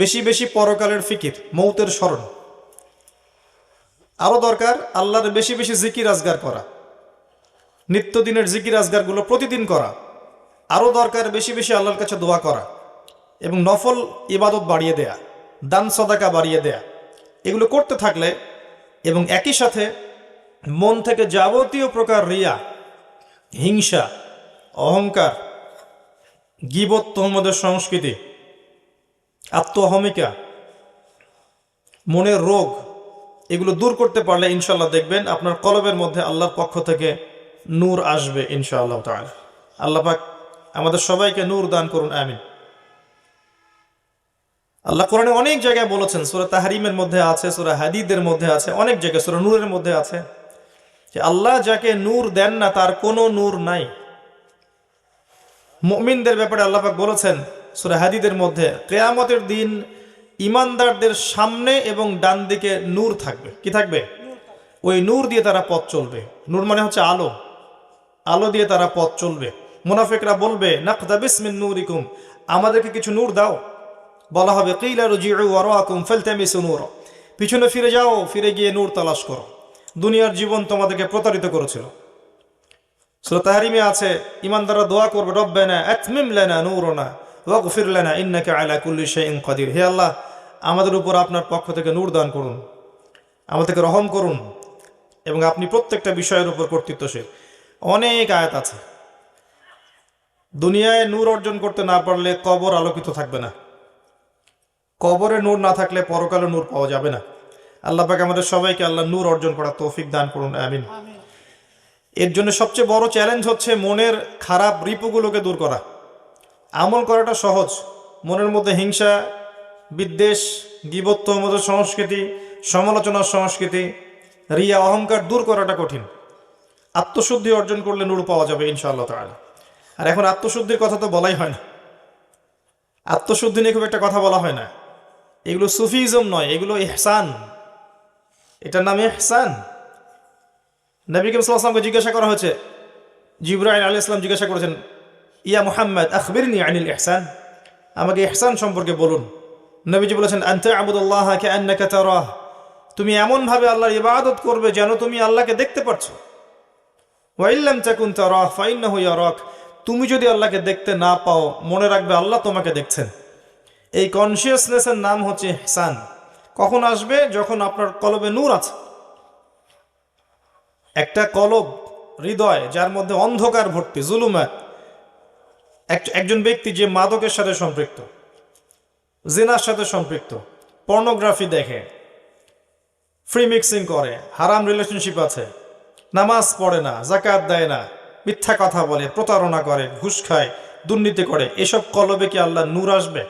বেশি বেশি পরকালের ফিকির, মৌতের স্মরণ। আরো দরকার আল্লাহর বেশি বেশি জিকির আজগার করা, নিত্যদিনের জিকির আজগারগুলো প্রতিদিন করা। আরো দরকার বেশি বেশি আল্লাহর কাছে দোয়া করা এবং নফল ইবাদত বাড়িয়ে দেয়া, দান সদাকা বাড়িয়ে দেয়া। এগুলো করতে থাকলে এবং একই সাথে মন থেকে যাবতীয় প্রকার রিয়া, হিংসা, অহংকার, গীবত, তহমদের সংস্কৃতি, আত্মহমিকা, মনের রোগ, এগুলো দূর করতে পারলে ইনশাল্লাহ দেখবেন আপনার কলবের মধ্যে আল্লাহর পক্ষ থেকে নূর আসবে ইনশাআল্লাহ তাআলা। আল্লাহ পাক আমাদের সবাইকে নূর দান করুন, আমিন। আল্লাহ কোরআনে অনেক জায়গায় বলেছেন, সূরা তাহরিমের মধ্যে আছে, সূরা হাদীদের মধ্যে আছে, অনেক জায়গায় সূরা নূরের মধ্যে আছে যে আল্লাহ যাকে নূর দেন না তার কোনো নূর নাই। মুমিনদের ব্যাপারে আল্লাহ পাক বলেছেন সূরা হাদীদের মধ্যে, কিয়ামতের দিন ইমানদারদের সামনে এবং ডান দিকে নূর থাকবে। কি থাকবে? ওই নূর দিয়ে তারা পথ চলবে। নূর মানে হচ্ছে আলো, আলো দিয়ে তারা পথ চলবে। মুনাফিকরা বলবে, নাকতাবিস মিন নূরিকুম, আমাদেরকে কিছু নূর দাও। বলা হবে, কিলা রুজিউ ওয়ারাকুম ফালতামিসু নূর, পিছনে ফিরে যাও, ফিরে গিয়ে নূর তালাশ করো। দুনিয়ার জীবন তোমাদেরকে প্রতারিত করেছিল। সূরা তাহরিমে আছে, ইমানদাররা দোয়া করবে, রব্বানা আতমিম লানা নূরানা ওয়াগফির লানা ইন্নাকা আলা কুল্লি শাইইন কাদির। হে আল্লাহ, আমাদের উপর আপনার পক্ষ থেকে নূর দান করুন, আমাদেরকে রহম করুন, এবং আপনি প্রত্যেকটা বিষয়ের উপর কর্তৃত্বশীল। অনেক আয়াত আছে। দুনিয়ায় নূর অর্জন করতে না পারলে কবর আলোকিত থাকবে না, কবরে নূর না থাকলে পরকালে নূর পাওয়া যাবে না। আল্লাহ পাক আমাদের সবাইকে আল্লাহ নূর অর্জন করার তৌফিক দান করুন, আমিন। এর জন্য সবচেয়ে বড় চ্যালেঞ্জ হচ্ছে মনের খারাপ রিপুগুলোকে দূর করা। আমল করাটা সহজ, মনের মধ্যে হিংসা, বিদ্বেষ, গীবত, তহমতের সংস্কৃতি, সমালোচনার সংস্কৃতি, রিয়া, অহংকার দূর করাটা কঠিন। আত্মশুদ্ধি অর্জন করলে নূর পাওয়া যাবে ইনশাআল্লাহ তাআলা। আর এখন আত্মশুদ্ধির কথা তো বলাই হয় না, আত্মশুদ্ধি নিয়ে খুব একটা কথা বলা হয় না। এগুলো সুফিজম নয়, এগুলো ইহসান, এটার নাম ইহসান। নবী করিম সাল্লাল্লাহু আলাইহি ওয়াসাল্লামকে জিজ্ঞাসা করা হয়েছে, জিবরাইল আলাইহিস সালাম জিজ্ঞাসা করেছেন, ইয়া মুহাম্মদ আখবিরনি আনিল ইহসান, আমাকে ইহসান সম্পর্কে বলুন। নবীজি বলেছেন, আনতা আবুদুল্লাহ কাআন্নাকা তারাহ, তুমি এমনভাবে আল্লাহর ইবাদত করবে যেন তুমি আল্লাহকে দেখতে পাচ্ছো। ওয়া ইল্লাম তাকুন তারাহ ফাইন্নাহু ইয়ারাক, তুমি যদি আল্লাহকে দেখতে না পাও, মনে রাখবে আল্লাহ তোমাকে দেখছেন। এই কনসিয়াসনেসের নাম হচ্ছে ইহসান। কখন আসবে? যখন আপনার কলবে নূর আছে। একটা কলব, হৃদয় যার মধ্যে অন্ধকার ভর্তি, জুলুমাত, একজন ব্যক্তি যে মাদকের সাথে সম্পৃক্ত, জিনার সাথে সম্পৃক্ত, পর্নোগ্রাফি দেখে, ফ্রি মিক্সিং করে, হারাম রিলেশনশিপ আছে, নামাজ পড়ে না, যাকাত দেয় না, মিথ্যা কথা বলে, প্রতারণা করে, ঘুষ খায়, দুর্নীতি করে, এসব কলবে কি আল্লাহ নূর আসবে?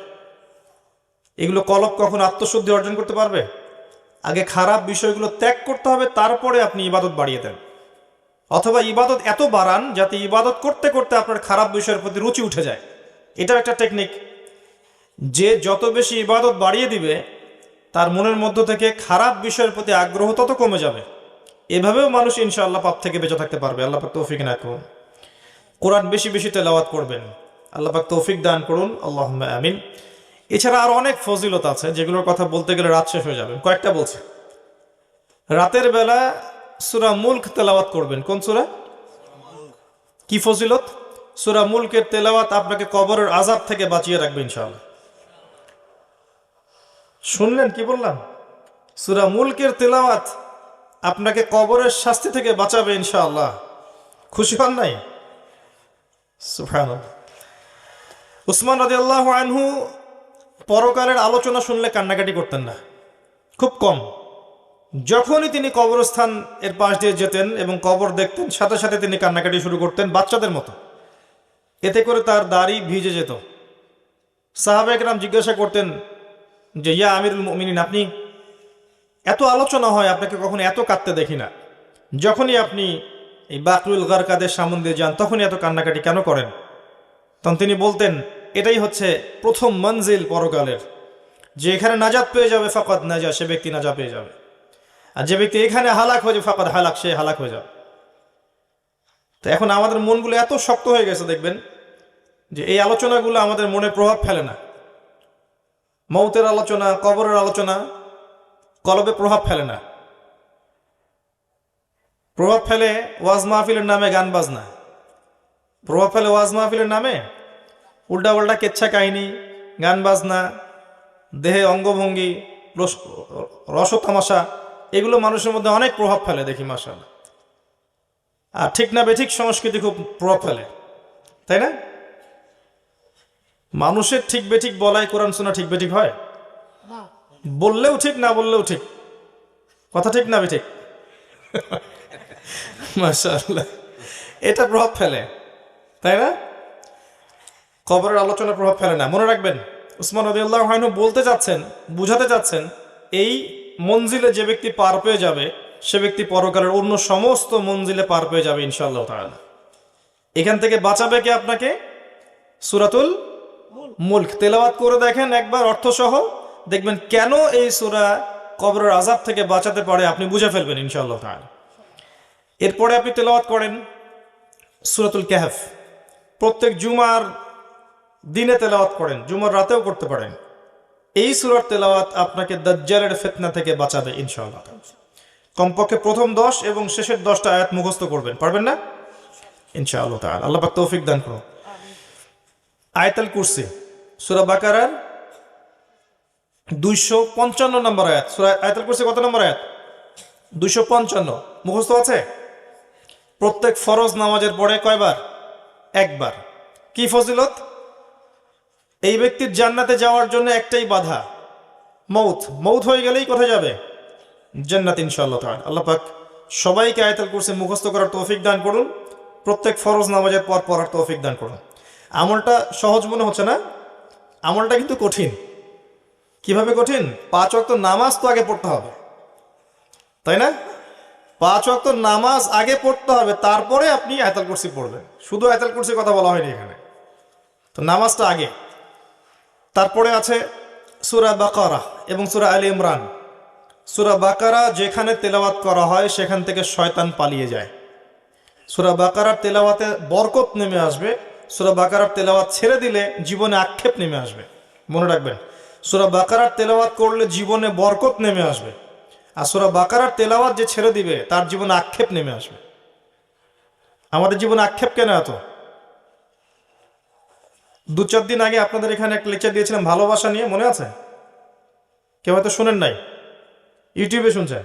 এগুলো কলব কখন আত্মশুদ্ধি অর্জন করতে পারবে? আগে খারাপ বিষয়গুলো ত্যাগ করতে হবে, তারপরে আপনি ইবাদত বাড়িয়ে দেন। অথবা ইবাদত এত বাড়ান যাতে ইবাদত করতে করতে আপনার খারাপ বিষয়ের প্রতি রুচি উঠে যায়। এটা একটা টেকনিক। যে যত বেশি ইবাদত বাড়িয়ে দিবে, তার মনের মধ্য থেকে খারাপ বিষয়ের প্রতি আগ্রহ তত কমে যাবে। এভাবেও মানুষ ইনশাআল্লাহ পাপ থেকে বেঁচে থাকতে পারবে। আল্লাহ পাক তৌফিক দান করুন। কোরআন বেশি বেশি তেলাওয়াত করবেন, আল্লাহ পাক তৌফিক দান করুন, আল্লাহুম্মা আমিন। এছাড়া আরো অনেক ফজিলত আছে যেগুলোর কথা বলতে গেলে রাত শেষ হয়ে যাবে। কয়েকটা বলছে। রাতের বেলা সূরা মুলক তেলাওয়াত করবেন। কোন সূরা? কি ফজিলত? সূরা মুলকের তেলাওয়াত আপনাকে কবরের আযাব থেকে বাঁচিয়ে রাখবে ইনশাআল্লাহ। শুনলেন কি বললাম? সূরা মুলকের তেলাওয়াত আপনাকে কবরের শাস্তি থেকে বাঁচাবে ইনশাআল্লাহ। খুশি হন নাই? সুবহানাল্লাহ। উসমান রাদিয়াল্লাহু আনহু পরকালের আলোচনা শুনলে কান্নাকাটি করতেন না, খুব কম। যখনই তিনি কবরস্থান এর পাশ দিয়ে যেতেন এবং কবর দেখতেন, সাথে সাথে তিনি কান্নাকাটি শুরু করতেন বাচ্চাদের মতো। এতে করে তার দাড়ি ভিজে যেত। সাহাবা একরাম জিজ্ঞাসা করতেন যে, ইয়া আমিরুল মুমিনিন, আপনি এত আলোচনা হয়, আপনাকে কখনো এত কাঁদতে দেখি না। যখনই আপনি এই বাকরুল গারকাদের সামনে দিয়ে যান, তখনই এত কান্নাকাটি কেন করেন? তখন তিনি বলতেন, এটাই হচ্ছে প্রথম মঞ্জিল পরকালের, যে এখানে নাজাত পেয়ে যাবে ফাকাদ নাজা, সে ব্যক্তি নাজা পেয়ে যাবে। আর যে ব্যক্তি এখানে হালাক হয়ে যাবে ফাকাদ হালাক, সে হালাক হয়ে যাবে। তো এখন আমাদের মনগুলো এত শক্ত হয়ে গেছে, দেখবেন যে এই আলোচনাগুলো আমাদের মনে প্রভাব ফেলে না। মৌতের আলোচনা, কবরের আলোচনা কলবে প্রভাব ফেলে না। প্রভাব ফেলে ওয়াজ মাহফিলের নামে গান বাজনা, প্রভাব ফেলে ওয়াজ মাহফিলের নামে উল্টা পাল্টা কেচ্ছা কাহিনী, গান বাজনা, দেহে অঙ্গভঙ্গি, রসতামাশা, এগুলো মানুষের মধ্যে অনেক প্রভাব ফেলে দেখি মাশাআল্লাহ। আর ঠিক না বেঠিক সংস্কৃতি খুব প্রভাব ফেলে, তাই না? মানুষের ঠিক বেঠিক বলাই কোরআন শোনা ঠিক বেঠিক হয়? বললেও ঠিক, না বললেও ঠিক। কথা ঠিক না বেঠিক? মাশাআল্লাহ, এটা প্রভাব ফেলে, তাই না? কবরের আলোচনা প্রভাব ফেলে না। মনে রাখবেন, উসমান রাদিয়াল্লাহু আনহু বলতে যাচ্ছেন, বুঝাতে যাচ্ছেন, এই মঞ্জিলে যে ব্যক্তি পার পেয়ে যাবে সে ব্যক্তি পরকালের অন্য সমস্ত মঞ্জিলে পার পেয়ে যাবে ইনশাআল্লাহ তাআলা। এখান থেকে বাঁচাবে কে আপনাকে? সূরাতুল মুলক তেলাওয়াত করে দেখেন একবার অর্থ সহ, দেখবেন কেন এই সূরা কবরের আযাব থেকে বাঁচাতে পারে, আপনি বুঝে ফেলবেন ইনশাআল্লাহ তাআলা। এরপরে আপনি তেলাওয়াত করেন সূরাতুল কাহফ, প্রত্যেক জুমার দিনে তেলাওয়াত করেন, জুমার রাতেও করতে পারেন। এই সূরার তেলাওয়াত আপনাকে দাজ্জালের ফিতনা থেকে বাঁচাবে ইনশাআল্লাহ। কমপক্ষে প্রথম 10 এবং শেষের 10টা আয়াত মুখস্থ করবেন, পারবেন না? ইনশাআল্লাহ তাআলা আল্লাহ পাক তৌফিক দান করুন। আয়াতুল কুরসি, সূরা বাকারার 255 নম্বর আয়াত। সূরা আয়াতুল কুরসি কত নম্বর আয়াত? 255 মুখস্থ আছে? প্রত্যেক ফরজ নামাজের পরে কয়বার? একবার। কি ফজিলত? এই ব্যক্তির জান্নাতে যাওয়ার জন্য একটাই বাধা, মৌত। মৌত হয়ে গেলেই কোথায় যাবে? জান্নাত ইনশাআল্লাহ তাআলা। আল্লাহ পাক সবাইকে আয়াতুল কুরসি মুখস্থ করার তৌফিক দান করুন, প্রত্যেক ফরজ নামাজের পর পড়ার তৌফিক দান করুন। আমলটা সহজ মনে হচ্ছে না? আমলটা কিন্তু কঠিন। কিভাবে কঠিন? 5 ওয়াক্ত নামাজ তো আগে পড়তে হবে, তাই না? 5 ওয়াক্ত নামাজ আগে পড়তে হবে, তারপরে আপনি আয়াতুল কুরসি পড়বেন। শুধু আয়াতুল কুরসির কথা বলা হয়নি এখানে, তো নামাজটা আগে। তারপরে আছে সূরা বাকারা এবং সূরা আলে ইমরান। সূরা বাকারা যেখানে তেলাওয়াত করা হয় সেখান থেকে শয়তান পালিয়ে যায়। সূরা বাকারার তেলাওয়াতে বরকত নেমে আসবে, সূরা বাকারার তেলাওয়াত ছেড়ে দিলে জীবনে আক্ষেপ নেমে আসবে। মনে রাখবেন, সূরা বাকারার তেলাওয়াত করলে জীবনে বরকত নেমে আসবে, আর সূরা বাকারার তেলাওয়াত যে ছেড়ে দিবে তার জীবনে আক্ষেপ নেমে আসবে। আমাদের জীবনে আক্ষেপ কেন এত? 2-4 দিন আগে আপনাদের এখানে একটা লেকচার দিয়েছিলাম ভালোবাসা নিয়ে, মনে আছে? কেউ হয়তো শুনেন নাই, ইউটিউবে শুনছেন।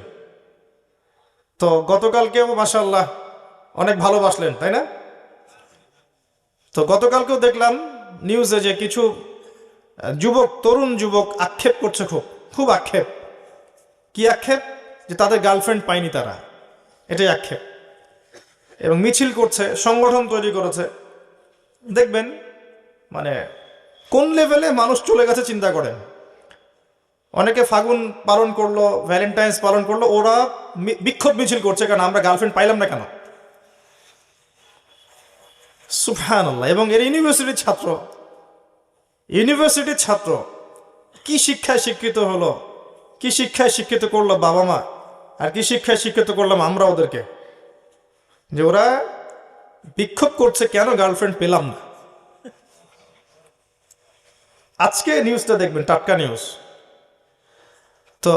তো গতকালকেও মাশাআল্লাহ অনেক ভালোবাসলেন, তাই না? তো গতকালকেও দেখলাম নিউজে যে কিছু যুবক, তরুণ যুবক আক্ষেপ করছে, খুব আক্ষেপ। কি আক্ষেপ? যে তাদের গার্লফ্রেন্ড পায়নি তারা, এটাই আক্ষেপ। এবং মিছিল করছে, সংগঠন তৈরি করেছে। দেখবেন মানে কোন লেভেলে মানুষ চলে গেছে চিন্তা করেন। অনেকে ফাগুন পালন করলো, ভ্যালেন্টাইন্স পালন করলো, ওরা বিক্ষোভ মিছিল করছে কারণ আমরা গার্লফ্রেন্ড পাইলাম না কেন। সুবহানাল্লাহ। এবং এর ইউনিভার্সিটির ছাত্র কি শিক্ষায় শিক্ষিত হলো, কি শিক্ষায় শিক্ষিত করলো বাবা মা, আর কি শিক্ষায় শিক্ষিত করলাম আমরা ওদেরকে, যে ওরা বিক্ষোভ করছে কেন গার্লফ্রেন্ড পেলাম না। আজকে নিউজটা দেখবেন, টাটকা নিউজ। তো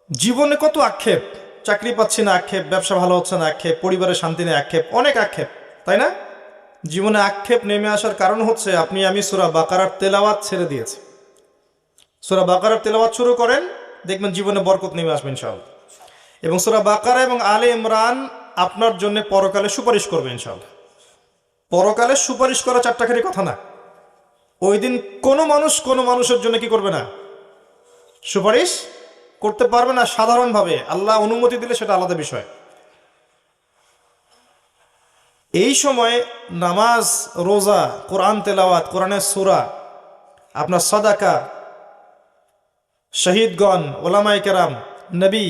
জীবনে কত আক্ষেপ, চাকরি পাচ্ছি না আক্ষেপ, ব্যবসা ভালো হচ্ছে না আক্ষেপ, পরিবারের শান্তি নেই আক্ষেপ, অনেক আক্ষেপ, তাই না? জীবনে আক্ষেপ নেমে আসার কারণ হচ্ছে আপনি আমি সূরা বাকারার তেলাওয়াত ছেড়ে দিয়েছি। সূরা বাকারার তেলাওয়াত শুরু করেন, দেখবেন জীবনে বরকত নেমে আসবে ইনশাআল্লাহ। এবং সূরা বাকারা এবং আলে ইমরান আপনার জন্য পরকালে সুপারিশ করবে ইনশাআল্লাহ। পরকালে সুপারিশ করা চারটাখানি কথা না। ওই দিন কোনো মানুষের জন্য কি করবে না? সুপারিশ করতে পারবে না। সাধারণভাবে আল্লাহ অনুমতি দিলে সেটা আলাদা বিষয়। এই সময় নামাজ, রোজা, কোরআন তেলাওয়াত, কোরআনের সূরা, আপনার সাদাকা, শহীদগণ, ওলামায়ে কেরাম, নবী,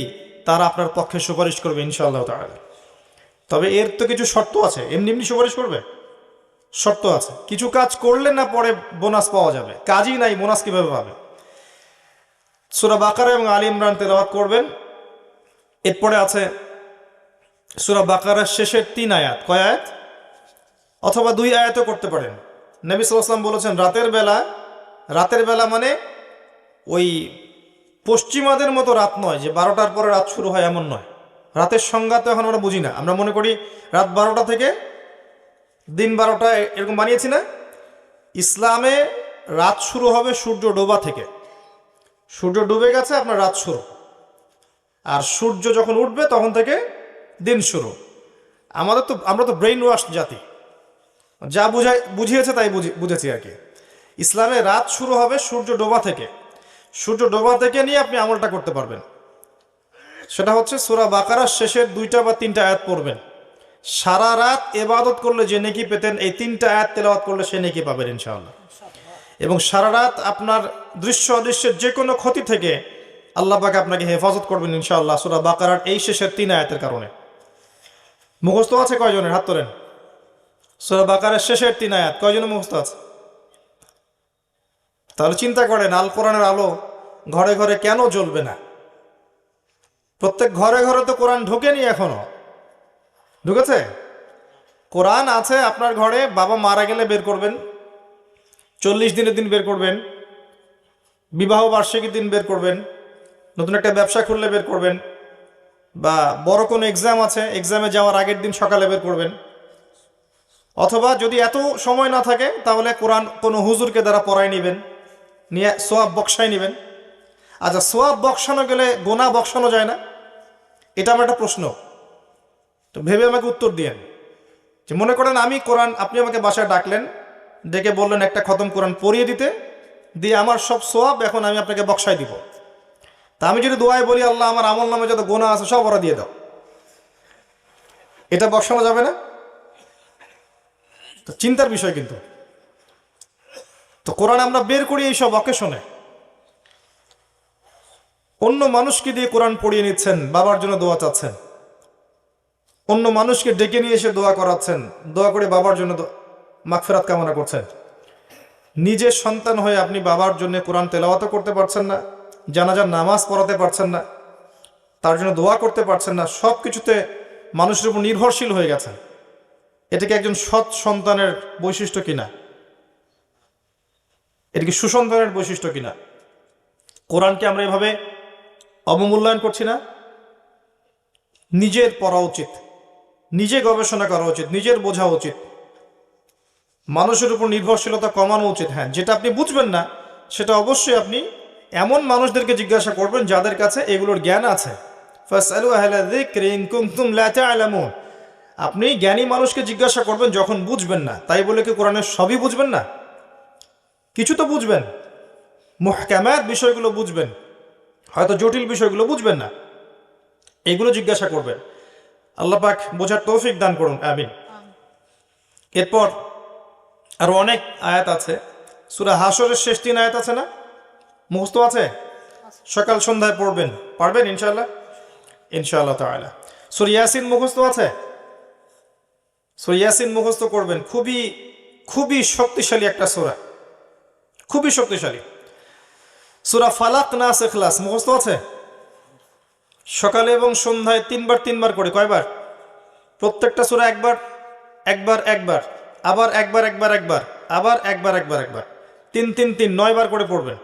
তারা আপনার পক্ষে সুপারিশ করবে ইনশাআল্লাহ তাআলা। তবে এর তো কিছু শর্ত আছে। এমনি সুপারিশ করবে? শর্ত আছে। কিছু কাজ করলে না পরে বোনাস পাওয়া যাবে, কাজই নাই বোনাস কিভাবে পাবে? সূরা বাকারা এবং আলে ইমরান তেলাওয়াত করবেন। এরপরে আছে সূরা বাকারার শেষের 3 আয়াত। কয় আয়াত? অথবা 2 আয়াতও করতে পারেন। নবী সাল্লাল্লাহু আলাইহি ওয়াসাল্লাম বলেছেন রাতের বেলা মানে ওই পশ্চিমাদের মতো রাত নয় যে 12টার পরে রাত শুরু হয়, এমন নয়। রাতের সংজ্ঞা তো এখন আমরা বুঝি না, আমরা মনে করি রাত 12টা থেকে দিন 12টা এরকম বানিয়েছি না। ইসলামে রাত শুরু হবে সূর্য ডোবা থেকে। সূর্য ডুবে গেছে আপনার রাত শুরু, আর সূর্য যখন উঠবে তখন থেকে দিন শুরু। আমরা তো ব্রেইন ওয়াশ জাতি, যা বুঝিয়েছে তাই বুঝেছি আর কি। ইসলামে রাত শুরু হবে সূর্য ডোবা থেকে। সূর্য ডোবা থেকে নিয়ে আপনি আমলটা করতে পারবেন। সেটা হচ্ছে সূরা বাকারার শেষের 2টা বা 3টা আয়াত পড়বেন। সারা রাত ইবাদত করলে যে নেকি পেতেন, এই 3টা আয়াত তেলাওয়াত করলে সে নেকি পাবেন ইনশাআল্লাহ। এবং সারা রাত আপনার দৃশ্য অদৃশ্যের যে কোনো ক্ষতি থেকে আল্লাহ পাক আপনাকে হেফাজত করবেন ইনশাআল্লাহ, সূরা বাকারার এই শেষের 3 আয়াতের কারণে। মুখস্থ আছে কয়জনের? হাত তোলেন। সূরা বাকারার শেষের 3 আয়াত কয়জনের মুখস্থ আছে? তাহলে চিন্তা করেন, আল কোরআনের আলো ঘরে ঘরে কেন জ্বলবে না? প্রত্যেক ঘরে ঘরে তো কোরআন ঢোকেনি এখনো। ঢুকেছে? কোরআন আছে আপনার ঘরে। বাবা মারা গেলে বের করবেন, 40 দিনের দিন বের করবেন, বিবাহ বার্ষিকীর দিন বের করবেন, নতুন একটা ব্যবসা খুললে বের করবেন, বা বড় কোনো এক্সাম আছে, এক্সামে যাওয়ার আগের দিন সকালে বের করবেন। অথবা যদি এত সময় না থাকে তাহলে কোরআন কোনো হুজুরকে দ্বারা পড়াই নেবেন, নিয়ে সোয়াব বক্সাই নেবেন। আচ্ছা, সোয়াব বক্সানো গেলে গোনা বক্সানো যায় না? এটা আমার একটা প্রশ্ন, তো ভেবে আমাকে উত্তর দিয়েন। যে মনে করেন আমি কোরআন, আপনি আমাকে বাসায় ডাকলেন, ডেকে বললেন একটা খতম কোরআন পড়িয়ে দিতে, দিয়ে আমার সব সোয়াব এখন আমি আপনাকে বক্সাই দিব। তা আমি যদি দোয়ায় বলি আল্লাহ আমার আমল নামে যত গোনা আছে সব ওরা দিয়ে দাও, এটা বক্সানো যাবে না? তো চিন্তার বিষয়। কিন্তু তো কোরআন আমরা বের করি এইসব অকেশনে। অন্য মানুষকে দিয়ে কোরআন পড়িয়ে নিচ্ছেন, বাবার জন্য দোয়া চাচ্ছেন, অন্য মানুষকে ডেকে নিয়ে এসে দোয়া করাচ্ছেন, দোয়া করে বাবার জন্য মাগফিরাত কামনা করছেন। নিজের সন্তান হয়ে আপনি বাবার জন্য কোরআন তেলাওয়াত করতে পারছেন না, জানাজার নামাজ পড়াতে পারছেন না, তার জন্য দোয়া করতে পারছেন না, সব কিছুতে মানুষের উপর নির্ভরশীল হয়ে গেছেন। এটা কি একজন সৎ সন্তানের বৈশিষ্ট্য কিনা? এটা কি সুসন্তানের বৈশিষ্ট্য কিনা? কোরআনকে আমরা এভাবে অবমূল্যায়ন করছি না? নিজের পড়া উচিত, নিজে গবেষণা করা উচিত, নিজের বোঝা উচিত, মানুষের উপর নির্ভরশীলতা কমানো উচিত। হ্যাঁ, যেটা আপনি বুঝবেন না সেটা অবশ্যই আপনি এমন মানুষদেরকে জিজ্ঞাসা করবেন যাদের কাছে এগুলোর জ্ঞান আছে। ফাসআলু আহলা যিকরি ইন কুনতুম লা তা'লামুন। আপনি জ্ঞানী মানুষকে জিজ্ঞাসা করবেন যখন বুঝবেন না। তাই বলে কি কোরআনের সবই বুঝবেন না? কিছু তো বুঝবেন, মুহকামাত বিষয়গুলো বুঝবেন, হয়তো জটিল বিষয়গুলো বুঝবেন না, এগুলো জিজ্ঞাসা করবেন। আল্লাহ পাক বোঝার তৌফিক দান করুন, আমিন। এরপর আরো অনেক আয়াত আছে। সূরা হাশরের শেষ 3 আয়াত আছে না? মুখস্থ আছে? সকাল সন্ধ্যায় পড়বেন, পারবেন ইনশাআল্লাহ? ইনশাআল্লাহ তাআলা। সূরা ইয়াসিন মুখস্থ আছে? সূরা ইয়াসিন মুখস্থ করবেন। খুবই খুবই শক্তিশালী একটা সূরা, খুবই শক্তিশালী। সূরা ফালাক, নাস, ইখলাস মুখস্থ আছে? সকালে এবং সন্ধ্যায় 3বার করে। কয়বার? প্রত্যেকটা সূরা একবার, আবার একবার, আবার একবার, 3 9বার করে পড়বেন।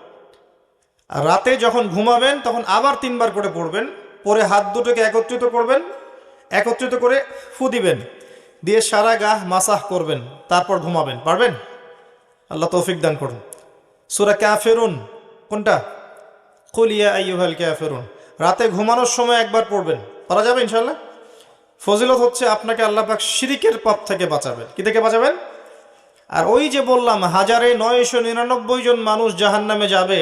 আর রাতে যখন ঘুমাবেন তখন আবার 3বার করে পড়বেন। পরে হাত দুটোকে একত্রিত করবেন, একত্রিত করে ফু দিবেন, দিয়ে সারা গা মাসাহ করবেন, তারপর ঘুমাবেন। পারবেন? আল্লাহ তৌফিক দান করুন। সূরা কাফিরুন কোনটা? কুল ইয়া আইয়ুহাল কাফিরুন রাতে ঘুমানোর সময় একবার পড়বেন, পারা যাবে ইনশাআল্লাহ। ফজিলত হচ্ছে আপনাকে আল্লাহ পাক শিরিকের পাপ থেকে বাঁচাবেন। কি থেকে বাঁচাবেন? আর ওই যে বললাম 1999 জন মানুষ জাহান্নামে যাবে,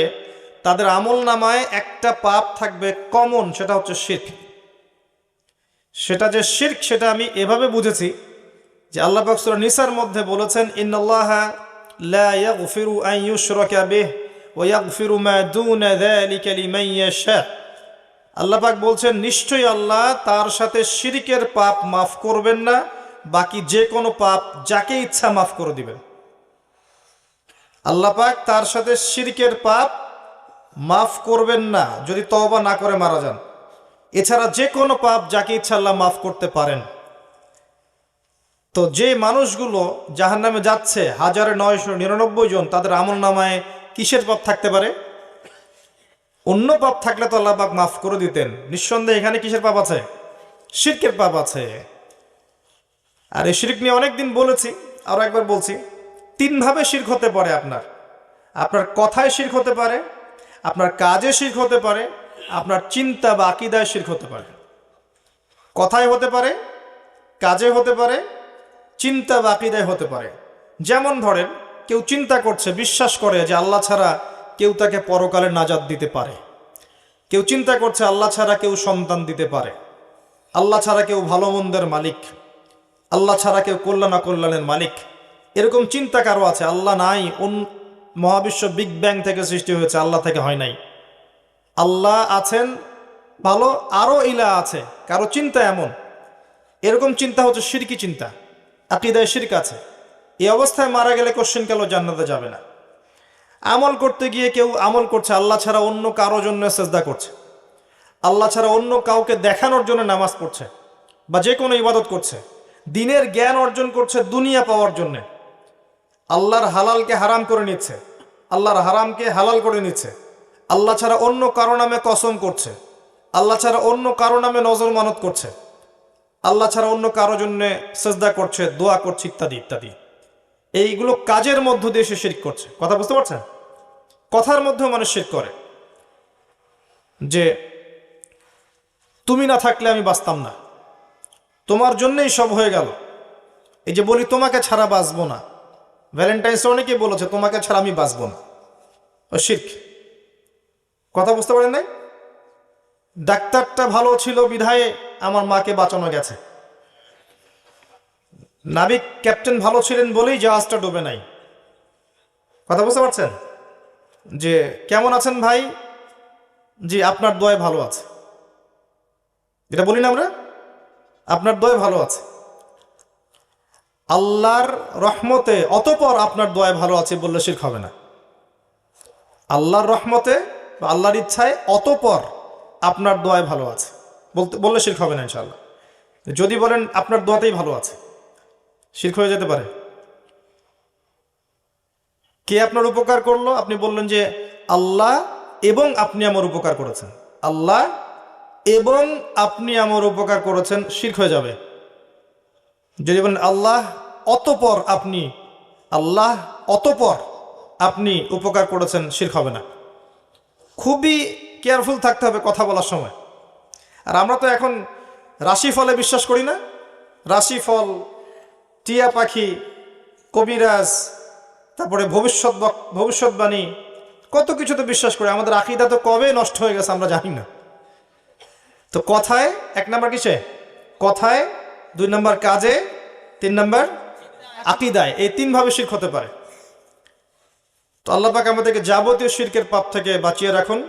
তাদের আমল নামায় একটা পাপ থাকবে কমন, সেটা হচ্ছে শিরক। সেটা যে শিরক সেটা আমি এভাবে বুঝেছি যে আল্লাহ পাক সূরা নিসার মধ্যে বলেছেন, ইন্নাল্লাহা লা ইয়াগফিরু আন ইউশরাকা বিহি ওয়া ইয়াগফিরু মা দুনা যালিকা লিমান ইয়াশা। আল্লাহ পাক বলছেন নিশ্চয়ই আল্লাহ তার সাথে শিরকের পাপ মাফ করবেন না, বাকি যে কোনো পাপ যাকে ইচ্ছা মাফ করে দিবেন। আল্লাহ পাক তার সাথে শিরকের পাপ মাফ করবেন না যদি তওবা না করে মারা যান। এছাড়া যে কোনো পাপ যাকে ইচ্ছা আল্লাহ মাফ করতে পারেন। তো যে মানুষগুলো জাহান্নামে যাচ্ছে 1999 জন, তাদের আমল নামায় কিসের পাপ থাকতে পারে? অন্য পাপ থাকলে তো আল্লাহ পাক মাফ করে দিতেন। নিঃসন্দেহে এখানে কিসের পাপ আছে? শিরকের পাপ আছে। আর এই শিরক নিয়ে অনেকদিন বলেছি, আরো একবার বলছি, তিনভাবে শিরক হতে পারে। আপনার কথায় শিরক হতে পারে, আপনার কাজে শিরক হতে পারে, আপনার চিন্তা বা আকীদায় শিরক হতে পারে। কথায় হতে পারে, কাজে হতে পারে, চিন্তা বা আকীদায় হতে পারে। যেমন ধরেন, কেউ চিন্তা করছে, বিশ্বাস করে যে আল্লাহ ছাড়া কেউ তাকে পরকালে নাজাত দিতে পারে। কেউ চিন্তা করছে আল্লাহ ছাড়া কেউ সন্তান দিতে পারে, আল্লাহ ছাড়া কেউ ভালো মন্দের মালিক, আল্লাহ ছাড়া কেউ কল্যাণ অকল্যাণের মালিক। এরকম চিন্তা কারো আছে। আল্লাহ নাই, মহাবিশ্ব বিগ ব্যাং থেকে সৃষ্টি হয়েছে, আল্লাহ থেকে হয় নাই। আল্লাহ আছেন ভালো, আরো ইলা আছে, কারো চিন্তা এমন। এরকম চিন্তা হচ্ছে শিরকি চিন্তা, আকীদায় শিরক আছে। এই অবস্থায় মারা গেলে কোশ্চেন কালো জান্নাতে যাবে না। আমল করতে গিয়ে কেউ আমল করছে, আল্লাহ ছাড়া অন্য কারো জন্য সেজদা করছে, আল্লাহ ছাড়া অন্য কাউকে দেখানোর জন্য নামাজ পড়ছে বা যে কোনো ইবাদত করছে, দিনের জ্ঞান অর্জন করছে দুনিয়া পাওয়ার জন্য। আল্লাহর হালালকে হারাম করে নিচ্ছে, আল্লাহর হারামকে হালাল করে নিচ্ছে। আল্লাহ ছাড়া অন্য কারো নামে কসম করছে, আল্লাহ ছাড়া অন্য কারো নামে নজর মানত করছে, আল্লাহ ছাড়া অন্য কারো জন্য সেজদা করছে, দোয়া করছে, ইত্যাদি ইত্যাদি। এইগুলো কাজের মধ্য দিয়ে সে শিরক করছে। কথা বুঝতে পারছেন? কথার মধ্যেও মানুষ শিরক করে, যে তুমি না থাকলে আমি বাঁচতাম না, তোমার জন্যই সব হয়ে গেল। এই যে বলি তোমাকে ছাড়া বাঁচবো না, ভ্যালেন্টাইন্স অনেকেই বলেছে তোমাকে ছাড়া আমি বাঁচবো না, ও শিরক। কথা বুঝতে পারেন নাই? ডাক্তারটা ভালো ছিল বিধায় আমার মাকে বাঁচানো গেছে, নাবিক ক্যাপ্টেন ভালো ছিলেন বলেই জাহাজটা ডুবে নাই। কথা বুঝতে পারছেন? যে কেমন আছেন ভাই? জি আপনার দোয়ায় ভালো আছে। এটা বলি না আমরা, আপনার দোয়ায় ভালো আছে। আল্লাহর রহমতে অতঃপর আপনার দোয়ায় ভালো আছে বললে শিরক হবে না। আল্লাহর রহমতে বা আল্লাহর ইচ্ছায় অতঃপর আপনার দোয়ায় ভালো আছে বললে শিরক হবে না ইনশাআল্লাহ। যদি বলেন আপনার দোয়াতেই ভালো আছে, শিরক হয়ে যেতে পারে। কে আপনার উপকার করলো? আপনি বললেন যে আল্লাহ এবং আপনি আমার উপকার করেছেন, আল্লাহ এবং আপনি আমার উপকার করেছেন, শিরক হয়ে যাবে। যদি বলেন আল্লাহ অতঃপর আপনি, আল্লাহ অতঃপর আপনি উপকার করেছেন, শিরক হবে না। খুবই কেয়ারফুল থাকতে হবে কথা বলার সময়। আর আমরা তো এখন রাশিফলে বিশ্বাস করি না? রাশিফল, টিয়া পাখি, কবিরাজ, তারপরে ভবিষ্যৎবাণী, কত কিছু তো বিশ্বাস করি। আমাদের আকীদা তো কবে নষ্ট হয়ে গেছে আমরা জানি না। তো কথায় এক নাম্বার কিসে? কথায়, দুই নাম্বার কাজে, তিন নাম্বার আকীদায়। এই তিনভাবে শিরক হতে পারে। তো আল্লাহ পাক আমাদেরকে যাবতীয় শিরকের পাপ থেকে বাঁচিয়ে রাখুন।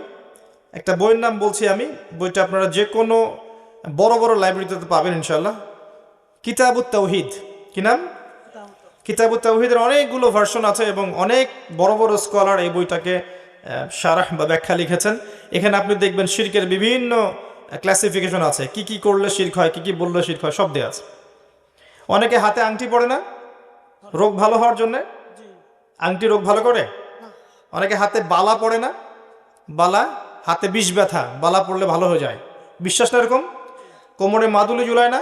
একটা বইয়ের নাম বলছি আমি, বইটা আপনারা যে কোনো বড় বড় লাইব্রেরিতে পাবেন ইনশাআল্লাহ। কিতাবুত তাওহীদ। কি নাম? কিতাবুত তাওহীদের অনেকগুলো ভার্সন আছে এবং অনেক বড় বড় স্কলার এই বইটাকে শারাহ বা ব্যাখ্যা লিখেছেন। এখানে আপনি দেখবেন শিরকের বিভিন্ন ক্লাসিফিকেশন আছে, কি কি করলে শিরক হয়, কি কি বললে শিরক হয়, সব দেওয়া আছে। অনেকে হাতে আংটি পড়ে না রোগ ভালো হওয়ার জন্যে, আংটি রোগ ভালো করে। অনেকে হাতে বালা পড়ে না, বালা, হাতে বিষ ব্যথা, বালা পড়লে ভালো হয়ে যায়, বিশ্বাস না এরকম। কোমরে মাদুলি ঝুলায় না।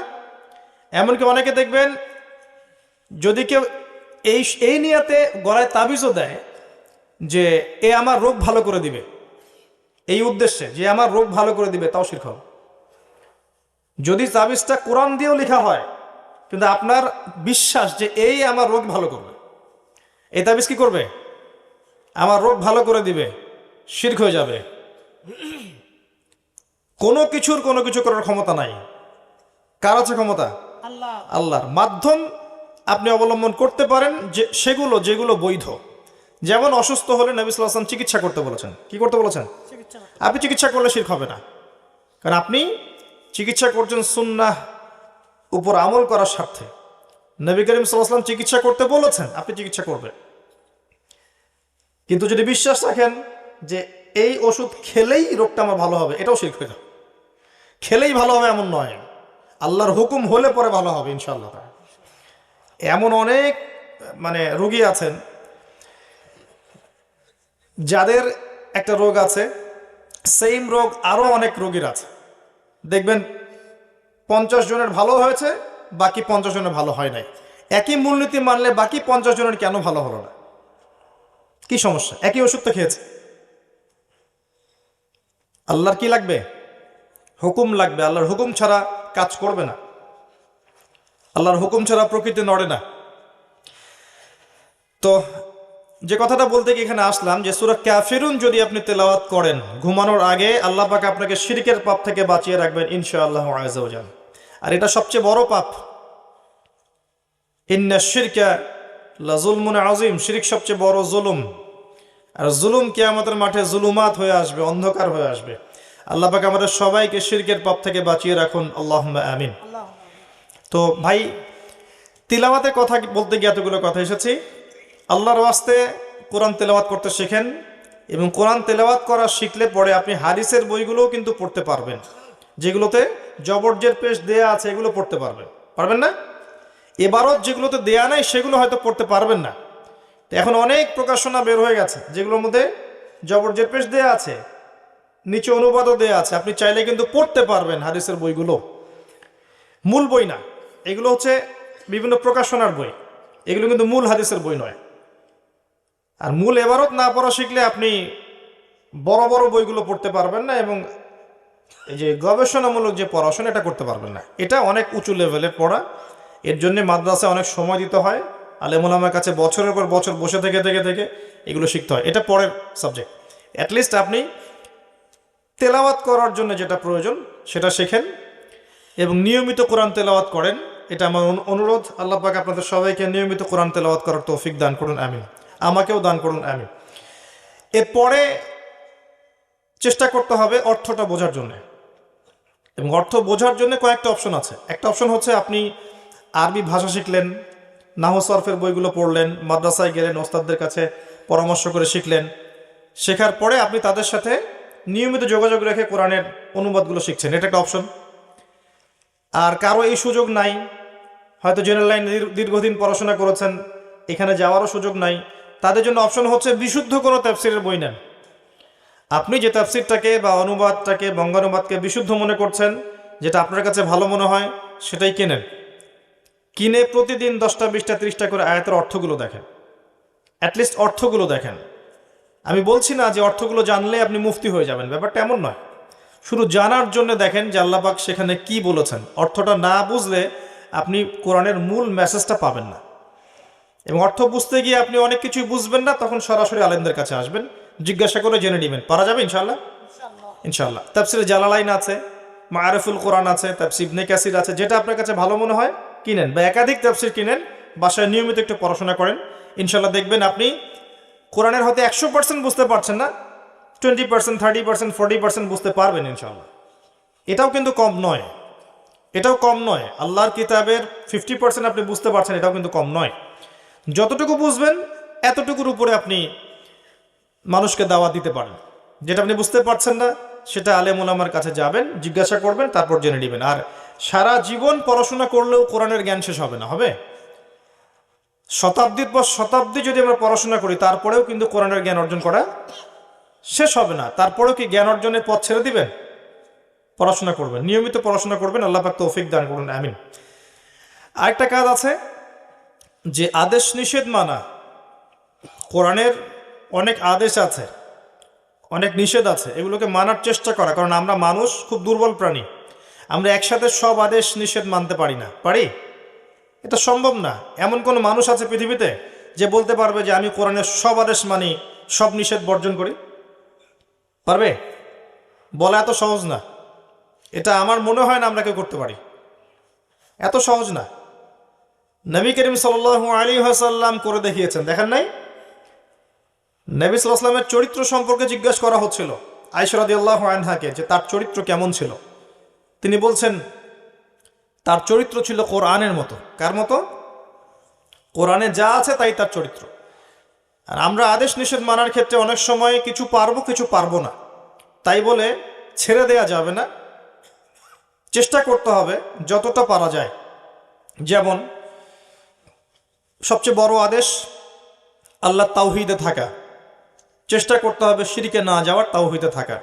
এমনকি অনেকে দেখবেন যদি কেউ এই নিয়াতে গলায় তাবিজও দেয় যে এ আমার রোগ ভালো করে দিবে, এই উদ্দেশ্যে যে আমার রোগ ভালো করে দিবে, তাও শিরক হবে। যদি তাবিজটা কোরআন দিয়েও লেখা হয় কিন্তু আপনার বিশ্বাস যে এই আমার রোগ ভালো করবে, এই তাবিজ কি করবে? আমার রোগ ভালো করে দিবে, শিরক হয়ে যাবে। কোনো কিছু করার ক্ষমতা নাই। কার আছে ক্ষমতা? আল্লাহর। মাধ্যম আপনি অবলম্বন করতে পারেন যে যেগুলো বৈধ। যেমন অসুস্থ হলে নবী সাল্লাল্লাহু আলাইহি ওয়াসাল্লাম চিকিৎসা করতে বলেছেন। কি করতে বলেছেন? আপনি চিকিৎসা করলে শিরক হবে না, কারণ আপনি চিকিৎসা করছেন সুন্নাহ উপর আমল করার স্বার্থে। নবী করিম সাল্লাল্লাহু আলাইহি ওয়াসাল্লাম চিকিৎসা করতে বলেছেন, আপনি চিকিৎসা করবেন। কিন্তু যদি বিশ্বাস রাখেন যে এই ওষুধ খেলেই রোগটা আমার ভালো হবে, এটাও শিরক হয়ে যাবে। খেলেই ভালো হবে এমন নয়, আল্লাহর হুকুম হলে পরে ভালো হবে ইনশাআল্লাহ। এমন অনেক রোগী আছেন যাদের একটা রোগ আছে, সেম রোগ আরও অনেক রোগীর আছে, দেখবেন 50 জনের ভালো হয়েছে, বাকি 50 জনের ভালো হয় নাই। একই মূলনীতি মানলে বাকি 50 জনের কেন ভালো হলো না? কি সমস্যা? একই ওষুধ তো খেয়েছে। আল্লাহর কি লাগবে? হুকুম লাগবে। আল্লাহর হুকুম ছাড়া কাজ করবে না, আল্লাহর হুকুম ছাড়া প্রকৃতি নড়ে না। তো যে কথাটা বলতে গিয়ে এখানে আসলাম, যে সূরা কাফিরুন যদি আপনি তেলাওয়াত করেন ঘুমানোর আগে, আল্লাহ পাক আপনাকে শিরকের পাপ থেকে বাঁচিয়ে রাখবেন ইনশাআল্লাহ আযজা ওয়া জাল। আর এটা সবচেয়ে বড় পাপ। ইন্না শিরকা লাযুলমুন আযীম, শিরক সবচেয়ে বড় জুলুম। আর জুলুম কিয়ামতের মাঠে জুলুমাত হয়ে আসবে, অন্ধকার হয়ে আসবে। আল্লাহ পাক আমাদের সবাইকে শিরকের পাপ থেকে বাঁচিয়ে রাখুন, আল্লাহুম্মা আমিন। তো ভাই, তিলাওয়াতের কথা বলতে গিয়ে এতগুলো কথা এসেছি। আল্লাহর ওয়াস্তে কোরআন তেলাওয়াত করতে শেখেন, এবং কোরআন তেলাওয়াত করা শিখলে পরে আপনি হাদিসের বইগুলোও কিন্তু পড়তে পারবেন, যেগুলোতে জবরজের পেশ দেয়া আছে এগুলো পড়তে পারবেন না? এবারত যেগুলোতে দেয়া নাই সেগুলো হয়তো পড়তে পারবেন না। তো এখন অনেক প্রকাশনা বের হয়ে গেছে যেগুলোর মধ্যে জবরজের পেশ দেয়া আছে, নিচে অনুবাদও দেয়া আছে, আপনি চাইলে কিন্তু পড়তে পারবেন হাদিসের বইগুলো। মূল বই না, এগুলো হচ্ছে বিভিন্ন প্রকাশনার বই, এগুলো কিন্তু মূল হাদিসের বই নয়। আর মূল এবারত না পড়া শিখলে আপনি বড় বড় বইগুলো পড়তে পারবেন না, এবং এই যে গবেষণামূলক যে পড়াশোনা এটা করতে পারবেন না। এটা অনেক উঁচু লেভেলের পড়া, এর জন্য মাদ্রাসায় অনেক সময় দিতে হয়, আলেম ওলামার কাছে বছরের পর বছর বসে থেকে থেকে থেকে এগুলো শিখতে হয়। এটা পরের সাবজেক্ট। অ্যাটলিস্ট আপনি তেলাওয়াত করার জন্য যেটা প্রয়োজন সেটা শেখেন এবং নিয়মিত কোরআন তেলাওয়াত করেন। এটা আমার অনুরোধ। আল্লাহ পাক আপনাদের সবাইকে নিয়মিত কোরআন তেলাওয়াত করার তৌফিক দান করুন, আমিন। আমাকেও দান করুন, আমিন। এরপরে চেষ্টা করতে হবে অর্থটা বোঝার জন্য, এবং অর্থ বোঝার জন্য কয়েকটা অপশন আছে। একটা অপশন হচ্ছে আপনি আরবি ভাষা শিখলেন, নাহু সরফের বইগুলো পড়লেন, মাদ্রাসায় গেলেন, ওস্তাদদের কাছে পরামর্শ করে শিখলেন। শেখার পরে আপনি তাদের সাথে নিয়মিত যোগাযোগ রেখে কোরআনের অনুবাদগুলো শিখছেন, এটা একটা অপশন। আর কারো এই সুযোগ নাই, হয়তো জেনারেল লাইন দীর্ঘদিন পড়াশোনা করেছেন, এখানে যাওয়ারও সুযোগ নাই, তাদের জন্য অপশন হচ্ছে বিশুদ্ধ কোনো তাফসিরের বই নেন। আপনি যে তাফসিরটাকে বা অনুবাদটাকে, বঙ্গানুবাদকে বিশুদ্ধ মনে করছেন, যেটা আপনার কাছে ভালো মনে হয় সেটাই কেনেন। কিনে প্রতিদিন 10টা 20টা 30টা করে আয়াতের অর্থগুলো দেখেন, অ্যাটলিস্ট অর্থগুলো দেখেন। আমি বলছি না যে অর্থগুলো জানলে আপনি মুফতি হয়ে যাবেন, ব্যাপারটা এমন নয়। শুধু জানার জন্য দেখেন যে আল্লাহ পাক সেখানে কি বলেছেন। অর্থটা না বুঝলে আপনি কোরআনের মূল মেসেজটা পাবেন না, এবং অর্থ বুঝতে গিয়ে আপনি অনেক কিছুই বুঝবেন না। তখন সরাসরি আলেমদের কাছে আসবেন, জিজ্ঞাসা করে জেনে নেবেন, পারা যাবে ইনশাআল্লাহ। ইনশাআল্লাহ তাফসিরে জালালাইন আছে, মাআরিফুল কোরআন আছে, তাফসির ইবনে কাসির আছে, যেটা আপনার কাছে ভালো মনে হয় কিনেন, বা একাধিক তাফসির কিনেন, বাসায় নিয়মিত একটু পড়াশোনা করেন। ইনশাআল্লাহ দেখবেন আপনি কোরআনের হয়তো 100% বুঝতে পারছেন না, 20%, 30%, 40% বুঝতে পারবেন ইনশাআল্লাহ। এটাও কিন্তু কম নয়, এটাও কম নয়। আল্লাহর কিতাবের 50% আপনি বুঝতে পারছেন, এটাও কিন্তু কম নয়। যতটুকু বুঝবেন এতটুকুর উপরে আপনি মানুষকে দাওয়াত দিতে পারেন। যেটা আপনি বুঝতে পারছেন না সেটা আলেম ওলামার কাছে যাবেন, জিজ্ঞাসা করবেন, তারপর জেনে নেবেন। আর সারা জীবন পড়াশোনা করলেও কোরআনের জ্ঞান শেষ হবে না, হবে শতাব্দীর পর শতাব্দী যদি আমরা পড়াশোনা করি, তারপরেও কিন্তু কোরআনের জ্ঞান অর্জন করা শেষ হবে না। তারপরেও কি জ্ঞান অর্জনের পথ ছেড়ে দিবেন? পড়াশোনা করবেন, নিয়মিত পড়াশোনা করবেন। আল্লাহ পাক তৌফিক দান করুন, আমিন। আরেকটা কাজ আছে যে আদেশ নিষেধ মানা। কোরআনের অনেক আদেশ আছে, অনেক নিষেধ আছে, এগুলোকে মানার চেষ্টা করা। কারণ আমরা মানুষ খুব দুর্বল প্রাণী, আমরা একসাথে সব আদেশ নিষেধ মানতে পারি না। পারি? এটা সম্ভব না। এমন কোনো মানুষ আছে পৃথিবীতে যে বলতে পারবে যে আমি কোরআনের সব আদেশ মানি, সব নিষেধ বর্জন করি? পারবে? বলা এত সহজ না। এটা আমার মনে হয় না আমরা কেউ করতে পারি, এত সহজ না। নবী করিম সাল্লাল্লাহু আলাইহি ওয়াসাল্লাম করে দেখিয়েছেন, দেখেন নাই? নবী সাল্লাল্লাহু আলাইহি ওয়াসাল্লামের চরিত্র সম্পর্কে জিজ্ঞাসা করা হচ্ছিল আয়েশা রাদিয়াল্লাহু আনহাকে, যে তার চরিত্র কেমন ছিল। তিনি বলছেন তার চরিত্র ছিল কোরআনের মতো। কার মতো? কোরআনে যা আছে তাই তার চরিত্র। আর আমরা আদেশ নিষেধ মানার ক্ষেত্রে অনেক সময় কিছু পারবো কিছু পারবো না, তাই বলে ছেড়ে দেয়া যাবে না, চেষ্টা করতে হবে যতটা পারা যায়। যেমন সবচেয়ে বড় আদেশ আল্লাহ তাওহীদে থাকা, চেষ্টা করতে হবে শিরকে না যাওয়ার, তাওহীদে থাকা।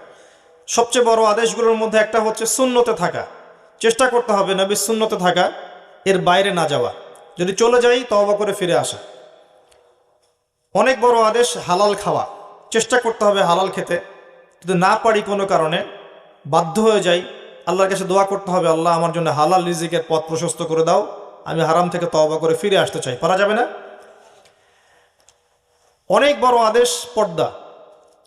সবচেয়ে বড় আদেশগুলোর মধ্যে একটা হচ্ছে সুন্নতে থাকা। চেষ্টা করতে হবে নবীর সুন্নতে থাকা, এর বাইরে না যাওয়া। যদি চলে যাই তওবা করে ফিরে আসা। অনেক বড় আদেশ হালাল খাওয়া, চেষ্টা করতে হবে হালাল খেতে। যদি না পারি কোনো কারণে, বাধ্য হয়ে যাই, আল্লাহর কাছে দোয়া করতে হবে, আল্লাহ আমার জন্য হালাল রিজিকের পথ প্রশস্ত করে দাও, আমি হারাম থেকে তওবা করে ফিরে আসতে চাই। পারা যাবে না? অনেক বড় আদেশ পর্দা,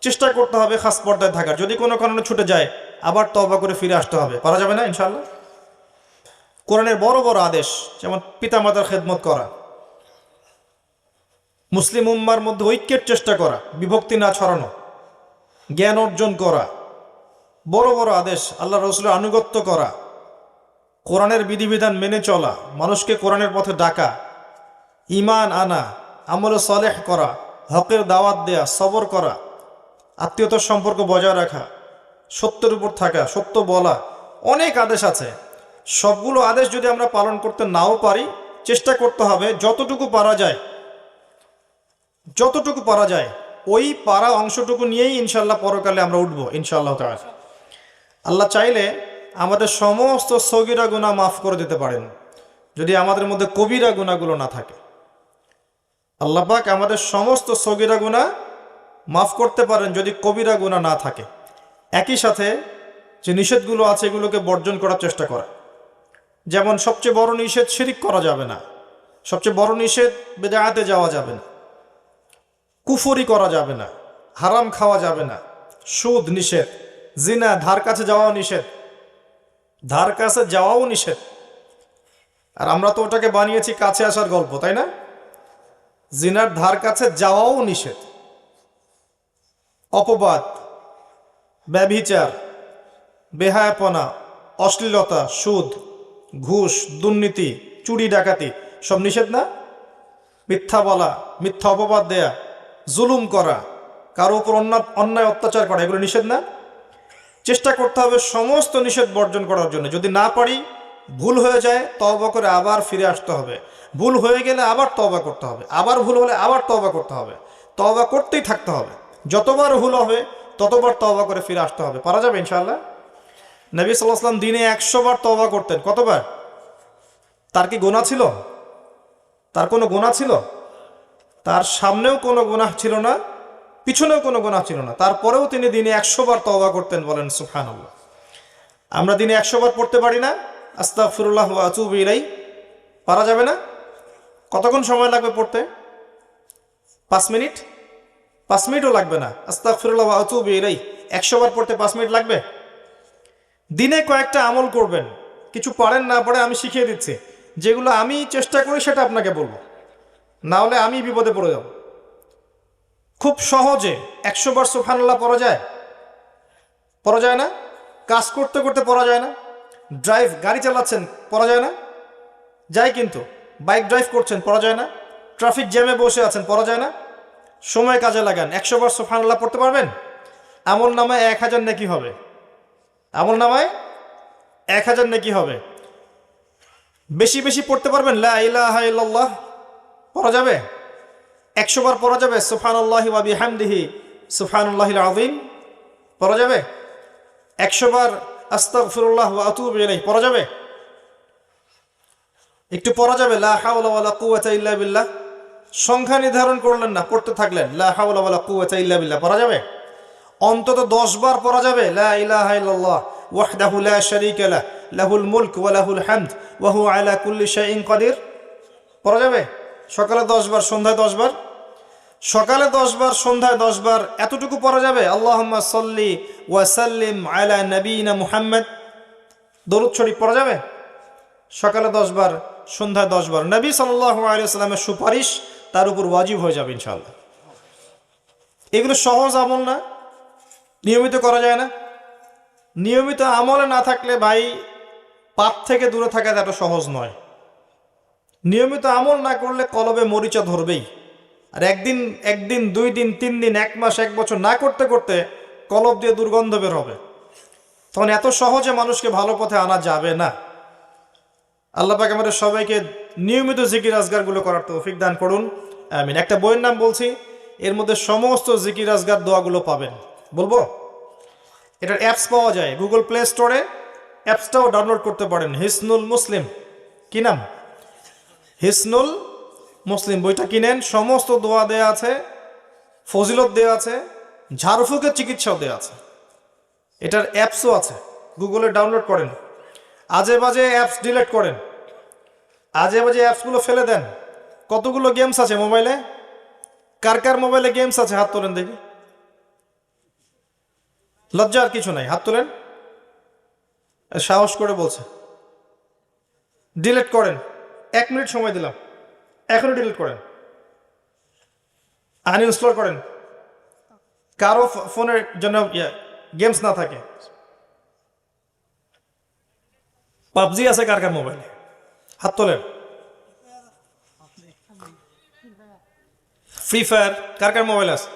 চেষ্টা করতে হবে খাস পর্দায় থাকার। যদি কোনো কারণে ছুটে যায় আবার তওবা করে ফিরে আসতে হবে। পারা যাবে না ইনশাআল্লাহ? কোরআনের বড় বড় আদেশ, যেমন পিতামাতার খেদমত করা, মুসলিম উম্মার মধ্যে ঐক্যের চেষ্টা করা, বিভক্তি না ছড়ানো, জ্ঞান অর্জন করা, বড় বড় আদেশ। আল্লাহ রসুলের আনুগত্য করা, কোরআনের বিধিবিধান মেনে চলা, মানুষকে কোরআনের পথে ডাকা, ঈমান আনা, আমলে সালেহ করা, হকের দাওয়াত দেয়া, সবর করা, আত্মীয়তার সম্পর্ক বজায় রাখা, সত্যের উপর থাকা, সত্য বলা, অনেক আদেশ আছে। সবগুলো আদেশ যদি আমরা পালন করতে নাও পারি, চেষ্টা করতে হবে যতটুকু পারা যায় ওই পারা অংশটুকু নিয়েই ইনশাল্লাহ পরকালে আমরা উঠব ইনশাআল্লাহ তাআলা। আল্লাহ চাইলে আমাদের সমস্ত সগীরা গুনাহ মাফ করে দিতে পারেন, যদি আমাদের মধ্যে কবিরা গুনাহগুলো না থাকে। আল্লাহ পাক আমাদের সমস্ত সগীরা গুনাহ মাফ করতে পারেন যদি কবিরা গুনাহ না থাকে। একই সাথে যে নিষেধগুলো আছে এগুলোকে বর্জন করার চেষ্টা করা। যেমন সবচেয়ে বড় নিষেধ শিরিক করা যাবে না, সবচেয়ে বড় নিষেধ বেদাতে যাওয়া যাবে না, কুফরি করা যাবে না, হারাম খাওয়া যাবে না, সুদ নিষেধ, জিনা ধার কাছে যাওয়াও নিষেধ, ধার কাছে যাওয়াও নিষেধ। আর আমরা তো ওটাকে বানিয়েছি কাছে আসার গল্প, তাই না? জিনার ধার কাছে যাওয়াও নিষেধ। অপবাদ, ব্যভিচার, বেহায়াপনা, অশ্লীলতা, সুদ, ঘুষ, দুর্নীতি, চুরি ডাকাতি সব নিষেধ না? মিথ্যা বলা, মিথ্যা অপবাদ দেয়া, জুলুম করা, কারো উপর অন্যায় অত্যাচার করা, এগুলো নিষেধ না? চেষ্টা করতে হবে সমস্ত নিষেধ বর্জন করার জন্য। যদি না পারি, ভুল হয়ে যায়, তওবা করে আবার ফিরে আসতে হবে। ভুল হয়ে গেলে আবার তওবা করতে হবে, আবার ভুল হলে আবার তওবা করতে হবে, তওবা করতেই থাকতে হবে। যতবার ভুল হবে ততবার তওবা করে ফিরে আসতে হবে। পারা যাবে ইনশাআল্লাহ? নবী সাল্লাল্লাহু আলাইহি ওয়াসাল্লাম দিনে 100 বার তওবা করতেন। কতবার? তার কি গুনাহ ছিল? তার কোনো গুনাহ ছিল? তার সামনেও কোনো গুনাহ ছিল না, পিছনেও কোনো গুনাহ ছিল না, তারপরেও তিনি দিনে 100 বার তওবা করতেন। বলেন সুবহানাল্লাহ। আমরা দিনে 100 বার পড়তে পারি না আস্তাগফিরুল্লাহ ওয়া আতুবু ইলাইহি? পারা যাবে না? কতক্ষণ সময় লাগবে পড়তে? 5 মিনিট? 5 মিনিটও লাগবে না। আস্তাগফিরুল্লাহ ওয়া আতুবু ইলাইহি 100 বার পড়তে 5 মিনিট লাগবে? দিনে কয়েকটা আমল করবেন, কিছু পারেন না পারে আমি শিখিয়ে দিচ্ছি, যেগুলো আমি চেষ্টা করি সেটা আপনাকে বলবো, না হলে আমি বিপদে পড়ে যাব। খুব সহজে 100 বার সুবহানাল্লাহ পড়া যায়? পড়া যায় না? কাজ করতে করতে পড়া যায় না? গাড়ি চালাচ্ছেন পড়া যায় না? যায়, কিন্তু বাইক ড্রাইভ করছেন পড়া যায় না? ট্রাফিক জ্যামে বসে আছেন পড়া যায় না? সময় কাজে লাগান, 100 বার সুবহানাল্লাহ পড়তে পারবেন? আমল নামায় 1000 নেকি হবে। আমল নামায় 1000 নেকি হবে। বেশি বেশি পড়তে পারবেন? লা ইলাহা ইল্লাল্লাহ পড়া যাবে? 100 বার পড়া যাবে? সুবহানাল্লাহি ওয়া বিহামদিহি সুবহানাল্লাহিল আযীম পড়া যাবে? 100 বার আস্তাগফিরুল্লাহ ওয়া আতুবু ইলাইহি পড়া যাবে? একটু পড়া যাবে লা হাওলা ওয়ালা কুওয়াতা ইল্লা বিল্লাহ? সংখ্যা নির্ধারণ করলেন না, পড়তে থাকলেন লা হাওলা ওয়ালা কুওয়াতা ইল্লা বিল্লাহ, পড়া যাবে? অন্তত 10 বার পড়া যাবে লা ইলাহা ইল্লাল্লাহ ওয়াহদাহু লা শারীকা লাহু লাহুল মুলক ওয়া লাহুল হামদ ওয়া হুয়া আলা কুল্লি শাইইন কাদির পড়া যাবে? সকালে 10 বার, সন্ধ্যায় 10 বার। সকালে 10 বার, সন্ধ্যায় 10 বার, এতটুকু পড়া যাবে? আল্লাহুম্মা সাল্লি ওয়া সাল্লিম আলা নবিয়িনা মুহাম্মদ দরুদ শরীফ পড়া যাবে? সকালে 10 বার, সন্ধ্যায় 10 বার। নবী সাল্লাল্লাহু আলাইহি ওয়াসাল্লামের সুপারিশ তার উপর ওয়াজিব হয়ে যাবে ইনশাআল্লাহ। এগুলো সহজ আমল না? নিয়মিত করা যায় না? নিয়মিত আমলে না থাকলে ভাই, পাপ থেকে দূরে থাকা এত সহজ নয়। নিয়মিত আমল না করলে কলবে মরিচা ধরবেই। আর একদিন 2 দিন 3 দিন 1 মাস 1 বছর না করতে করতে কলব দিয়ে দুর্গন্ধ বের হবে। তখন এত সহজে মানুষকে ভালো পথে আনা যাবে না। আল্লাহ পাক আমাদের সবাইকে নিয়মিত জিকির আজগারগুলো করার তৌফিক দান করুন, আমিন। একটা বইয়ের নাম বলছি, এর মধ্যে সমস্ত জিকির আজগার দোয়াগুলো পাবেন, বলবো? এটার অ্যাপস পাওয়া যায় গুগল প্লে স্টোরে, অ্যাপসটাও ডাউনলোড করতে পারেন। হিসনুল মুসলিম, কি নাম? হিসনুল মুসলিম। বইটা কিনেন, সমস্ত দোয়া দেয়া আছে, ফজিলত দেয়া আছে, ঝাড়ফুঁকের চিকিৎসাও দেয়া আছে। এটার অ্যাপসও আছে, গুগলে ডাউনলোড করেন। আজে বাজে অ্যাপস ডিলিট করেন, আজে বাজে অ্যাপসগুলো ফেলে দেন। কতগুলো গেমস আছে মোবাইলে? কার কার মোবাইলে গেমস আছে হাত তোলেন দেখি। লজ্জার কিছু নাই, হাত তোলেন। সাহস করে বলছে ডিলিট করেন। 1 মিনিট সময় দিলাম, এখনই ডিলিট করেন, আনইনস্টল করেন। কারো ফোনের জন্য গেমস না থাকে। পাবজি আছে কার কার মোবাইলে? হাত তোলেন। ফ্রি ফায়ার কার কার মোবাইল আছে?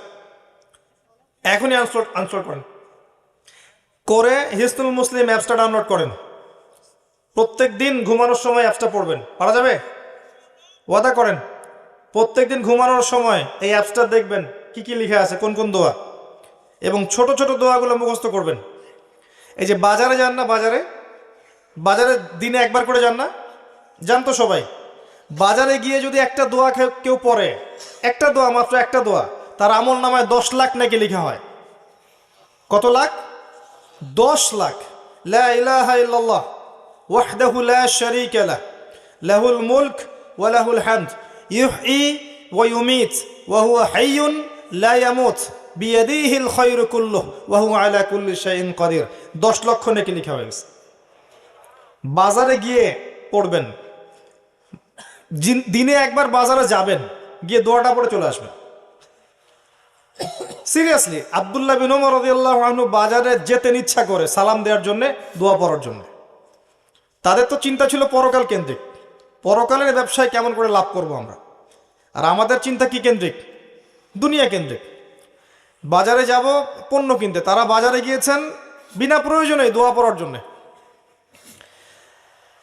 এখনই আনস্টল করেন করে হিসনুল মুসলিম অ্যাপসটা ডাউনলোড করেন। প্রত্যেক দিন ঘুমানোর সময় অ্যাপসটা পড়বেন, পারা যাবে? ওয়াদা করেন প্রত্যেক দিন ঘুমানোর সময় এই অ্যাপসটা দেখবেন কি কি লিখা আছে, কোন কোন দোয়া, এবং ছোট ছোট দোয়াগুলো মুখস্থ করবেন। এই যে বাজারে যান না, বাজারে দিনে একবার করে যান না? যান তো সবাই। বাজারে গিয়ে যদি একটা দোয়া কেউ পড়ে, একটা দোয়া, মাত্র একটা দোয়া, তার আমল নামায় 10 লাখ নাকি লেখা হয়। কত লাখ? 10 লাখ। লা ইলাহা ইল্লাল্লাহ ওয়াহদাহু লা শারীকা লাহ লাহুল মুলক ওয়া লাহুল হামদ ইউহয়ী ওয়া ইউমীত ওয়া হুয়া হাইয়্যুন লা ইয়ামুত বিয়াদিহিল খায়রু কুল্লুহু ওয়া হুয়া আলা কুল্লি শাইইন কাদির। 10 লক্ষ নাকি লেখা হয়ে গেছে। বাজারে গিয়ে পড়বেন, দিনে একবার বাজারে যাবেন, গিয়ে দোয়াটা পড়ে চলে আসবেন। সিরিয়াসলি, আব্দুল্লাহ বিন ওমর রাদিয়াল্লাহু আনহু বাজারে যেতেন ইচ্ছা করে সালাম দেওয়ার জন্য, দোয়া পড়ার জন্য। তাদের তো চিন্তা ছিল পরকাল কেন্দ্রিক, পরকালের ব্যবসায় কেমন করে লাভ করব আমরা। আর আমাদের চিন্তা কি কেন্দ্রিক? দুনিয়া কেন্দ্রিক। বাজারে যাব পণ্য কিনতে, তারা বাজারে গিয়েছেন বিনা প্রয়োজনে দোয়া পড়ার জন্য।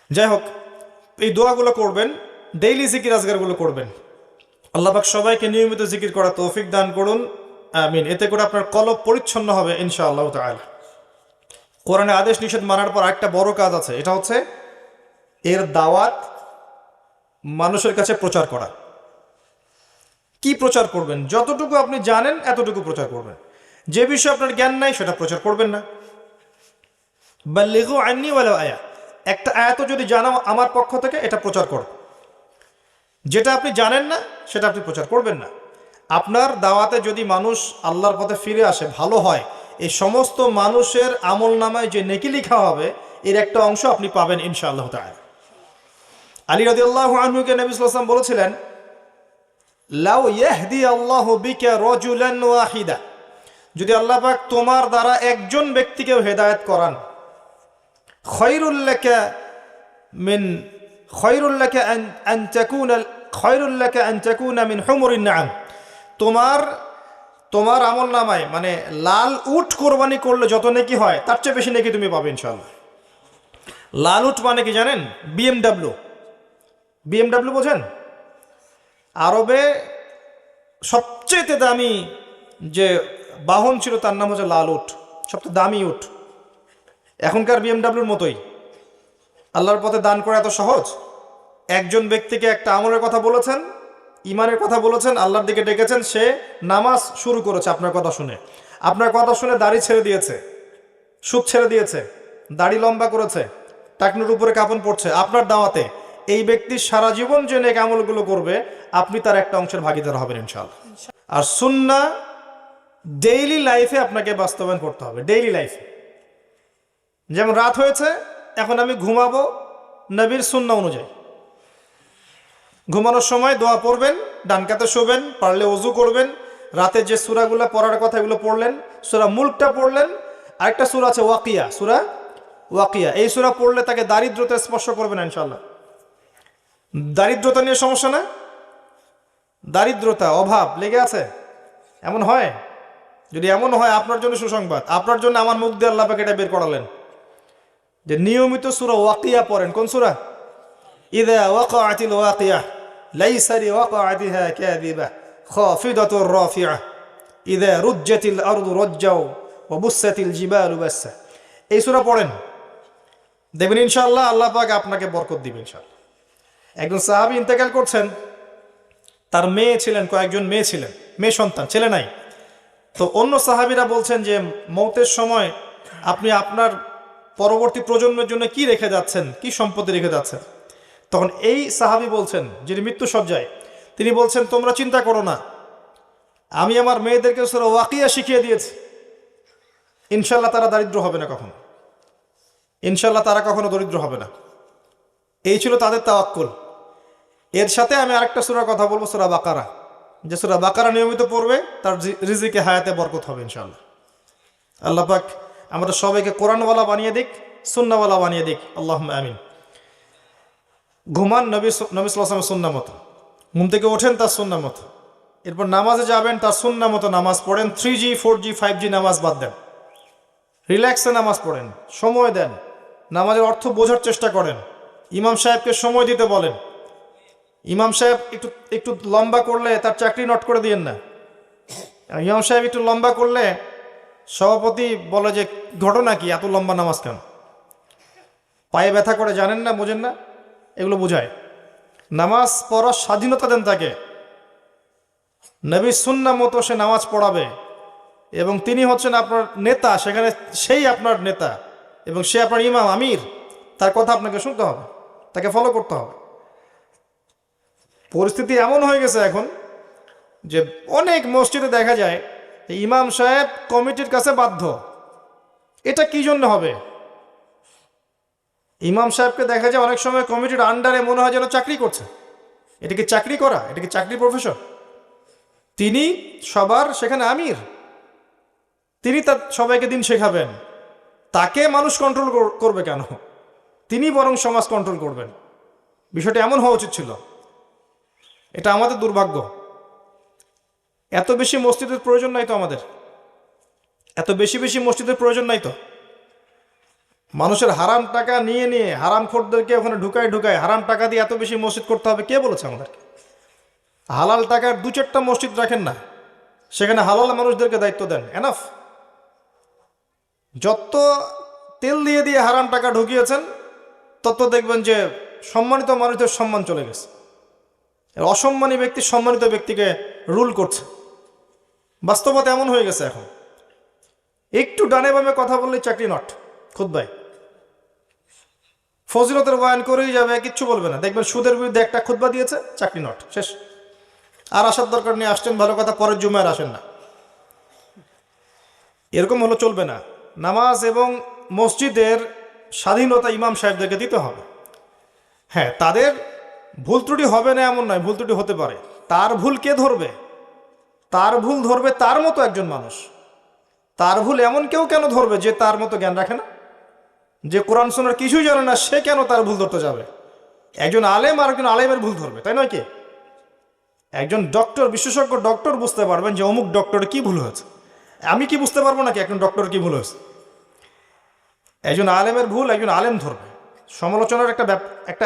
যাই হোক, এই দোয়াগুলো করবেন, ডেইলি জিকির আজগারগুলো করবেন। আল্লাহ পাক সবাইকে নিয়মিত জিকির করা তৌফিক দান করুন, আমিন। এতে করে আপনার কলব পরিচ্ছন্ন হবে ইনশাআল্লাহ তাআলা। কোরআনে আদেশ নিষেধ মানার পর একটা বড় কাজ আছে, এটা হচ্ছে এর দাওয়াত মানুষের কাছে প্রচার করা। কি প্রচার করবেন? যতটুকু আপনি জানেন এতটুকু প্রচার করবেন। যে বিষয়ে আপনার জ্ঞান নাই সেটা প্রচার করবেন না। বাল্লিগু আন্নী ওয়ালাউ আয়া, একটা আয়াতও যদি জানা আমার পক্ষ থেকে, এটা প্রচার করুন। যেটা আপনি জানেন না সেটা আপনি প্রচার করবেন না। আপনার দাওয়াতে যদি মানুষ আল্লাহর পথে ফিরে আসে, ভালো হয়, এই সমস্ত মানুষের আমল নামায় যে নেকি লিখা হবে এর একটা অংশ আপনি পাবেন ইনশাআল্লাহ তাআলা। আলী রাদিয়াল্লাহু আনহুকে নবী সাল্লাল্লাহু আলাইহি ওয়াসাল্লাম বলেছিলেন, লাউ ইয়াহদি আল্লাহু বিকা রাজুলান ওয়াহিদা, যদি আল্লাহ পাক তোমার দ্বারা একজন ব্যক্তিকেও হেদায়েত করান, খায়রুল লাকা আন তাকুনা মিন হুমুরিন নাআম, তোমার আমল নামায় মানে লাল উট কোরবানি করলে যত নেকি হয় তার চেয়ে বেশি নেকি তুমি পাবে ইনশাআল্লাহ। লাল উট মানে কি জানেন? বিএমডাব্লিউ বোঝেন? আরবে সবচেয়ে দামি যে বাহন ছিল তার নাম হচ্ছে লাল উট, সবচেয়ে দামি উট। এখনকার বিএমডাব্লিউর মতোই। আল্লাহর পথে দান করা এত সহজ? একজন ব্যক্তিকে একটা আমলের কথা বলেছেন, ইমানের কথা বলেছেন, আল্লাহর দিকে ডেকেছেন, সে নামাজ শুরু করেছে আপনার কথা শুনে দাড়ি ছেড়ে দিয়েছে, সুদ ছেড়ে দিয়েছে, দাড়ি লম্বা করেছে, টাকনুর উপরে কাপড় পড়ছে আপনার দাওয়াতে। এই ব্যক্তি সারা জীবন যে নেক আমলগুলো করবে আপনি তার একটা অংশের ভাগীদার হবেন ইনশাআল্লাহ। আর সুন্নাহ ডেইলি লাইফে আপনাকে বাস্তবায়ন করতে হবে। ডেইলি লাইফে, যেমন রাত হয়েছে, এখন আমি ঘুমাবো নবীর সুন্নাহ অনুযায়ী। ঘুমানোর সময় দোয়া পড়বেন, ডান কাতে শোবেন, পারলে ওযু করবেন, রাতে যে সূরাগুলো পড়ার কথা এগুলো পড়লেন, সূরা মুলকটা পড়লেন, আরেকটা সূরা আছে সূরা ওয়াকিয়া। এই সূরা পড়লে তাকে দারিদ্রতা স্পর্শ করবে না ইনশাআল্লাহ। দারিদ্রতা নিয়ে সমস্যা না? দারিদ্রতা, অভাব লেগে আছে, এমন হয়? যদি এমন হয় আপনার জন্য সুসংবাদ, আপনার জন্য আমার মুখ দিয়ে আল্লাহ পাক এটা বের করালেন যে নিয়মিত সূরা ওয়াকিয়া পড়েন। কোন সূরা? ইযা ওয়াকাআতিল ওয়াকিয়া লাইসা লিওয়াকাআতিহা কাযিবা খাফিদাতুর রাফিআ ইযা রুজ্জাতিল আরদু রাজ্জাও ওয়াবুসাতিল জিবালু বাসসা। এই সূরা পড়েন, দেখবেন ইনশাআল্লাহ আল্লাহ পাক আপনাকে বরকত দিবেন ইনশাআল্লাহ। একজন সাহাবী ইন্তেকাল করছেন, তার মেয়ে ছিলেন, কয়েকজন মেয়ে ছিলেন, মেয়ে সন্তান, ছেলে নাই। তো অন্য সাহাবীরা বলছেন যে মৌতের সময় আপনি আপনার পরবর্তী প্রজন্মের জন্য কি রেখে যাচ্ছেন, কি সম্পত্তি রেখে যাচ্ছেন? তখন এই সাহাবী বলছেন, যিনি মৃত্যু সজ্জায়, তিনি বলছেন, তোমরা চিন্তা করো না, আমি আমার মেয়েদেরকে সূরা ওয়াকিয়া শিখিয়ে দিয়েছি, ইনশাল্লাহ তারা দারিদ্র হবে না কখনো, ইনশাল্লাহ তারা কখনো দরিদ্র হবে না। এই ছিল তাদের তাওয়াক্কুল। এর সাথে আমি আরেকটা সূরার কথা বলবো, সূরা বাকারা। যে সূরা বাকারা নিয়মিত পড়বে তার রিজিকে হায়াতে বরকত হবে ইনশাআল্লাহ। আল্লাহ পাক আমাদের সবাইকে কোরআনওয়ালা বানিয়ে দিক, সুন্নাহওয়ালা বানিয়ে দিক, আল্লাহুম্মা আমিন। ঘুমান নবী সাল্লাল্লাহু আলাইহি ওয়াসাল্লামের সুন্নাহ মতো, ঘুম থেকে ওঠেন তার সুন্নাহ মতো, এরপর নামাজে যাবেন তার সুন্নাহ মতো নামাজ পড়েন। 3G 4G 5G নামাজ বাদ দেন, রিল্যাক্সে নামাজ পড়েন, সময় দেন, নামাজের অর্থ বোঝার চেষ্টা করেন, ইমাম সাহেবকে সময় দিতে বলেন। ইমাম সাহেব একটু লম্বা করলে তার চাকরি নট করে দিয়েন না। ইমাম সাহেব একটু লম্বা করলে সভাপতি বলে যে ঘটনা কি, এত লম্বা নামাজ কেন? পায়ে ব্যথা করে, জানেন না, বোঝেন না, এগুলো বোঝায়। নামাজ পড়ার স্বাধীনতা দেন তাকে, নবীর সুন্নাহ মতো সে নামাজ পড়াবে, এবং তিনি হচ্ছেন আপনার নেতা, সেখানে সেই আপনার নেতা এবং সে আপনার ইমাম, আমির, তার কথা আপনাকে শুনতে হবে, তাকে ফলো করতে হবে। পরিস্থিতি এমন হয়ে গেছে এখন যে অনেক মসজিদে দেখা যায় ইমাম সাহেব কমিটির কাছে বাধ্য। এটা কি জন্য হবে? ইমাম সাহেবকে দেখা যায় অনেক সময় কমিটির আন্ডারে মনে হয় যেন চাকরি করছে। এটা কি চাকরি করা? এটা কি চাকরি প্রফেশন? তিনি সবার সেখানে আমির, তিনি তার সবাইকে দিন শেখাবেন, তাকে মানুষ কন্ট্রোল করবে কেন? তিনি বরং সমাজ কন্ট্রোল করবেন। বিষয়টা এমন হওয়া উচিত ছিল। এটা আমাদের দুর্ভাগ্য। এত বেশি মসজিদের প্রয়োজন নাই তো, আমাদের এত বেশি বেশি মসজিদের প্রয়োজন নাই তো। মানুষের হারাম টাকা নিয়ে নিয়ে হারামখোরদেরকে ওখানে ঢুকায় হারাম টাকা দিয়ে এত বেশি মসজিদ করতে হবে, কে বলেছে আমাদেরকে? হালাল টাকার 2-4টা মসজিদ রাখেন না, সেখানে হালাল মানুষদেরকে দায়িত্ব দেন, এনাফ। যত তেল দিয়ে দিয়ে হারাম টাকা ঢুকিয়েছেন তত দেখবেন যে সম্মানিত মানুষদের সম্মান চলে গেছে, অসম্মানী ব্যক্তি সম্মানিত ব্যক্তিকে রুল করছে। বাস্তবতা এমন হয়ে গেছে এখন, একটু ডানে বামে কথা বললেই চাকরি নট, খুতবায় ফজিলতের বয়ান করেই যাবে, কিচ্ছু বলবে না, দেখবেন সুদের বিরুদ্ধে একটা খুতবা দিয়েছে, চাকরি নট, শেষ। আর আসার দরকার নেই, আসছেন ভালো কথা, পরের জুমায় আসেন না। এরকম হলো চলবে না। নামাজ এবং মসজিদের স্বাধীনতা ইমাম সাহেবদেরকে দিতে হবে। হ্যাঁ, তাদের ভুল ত্রুটি হবে না এমন নয়, ভুল ত্রুটি হতে পারে। তার ভুল কে ধরবে? তার ভুল ধরবে তার মতো একজন মানুষ। তার ভুল এমন কেউ কেন ধরবে যে তার মতো জ্ঞান রাখে না, যে কোরআন সুন্নাহর কিছুই জানে না, সে কেন তার ভুল ধরতে যাবে? একজন আলেম আর একজন আলেমের ভুল ধরবে, তাই নয় কি? একজন ডক্টর, বিশেষজ্ঞ ডক্টর বুঝতে পারবেন যে অমুক ডক্টরের কি ভুল হয়েছে। আমি কি বুঝতে পারবো নাকি একজন ডক্টরের কি ভুল হয়েছে? একজন আলেমের ভুল একজন আলেম ধরবে। সমালোচনার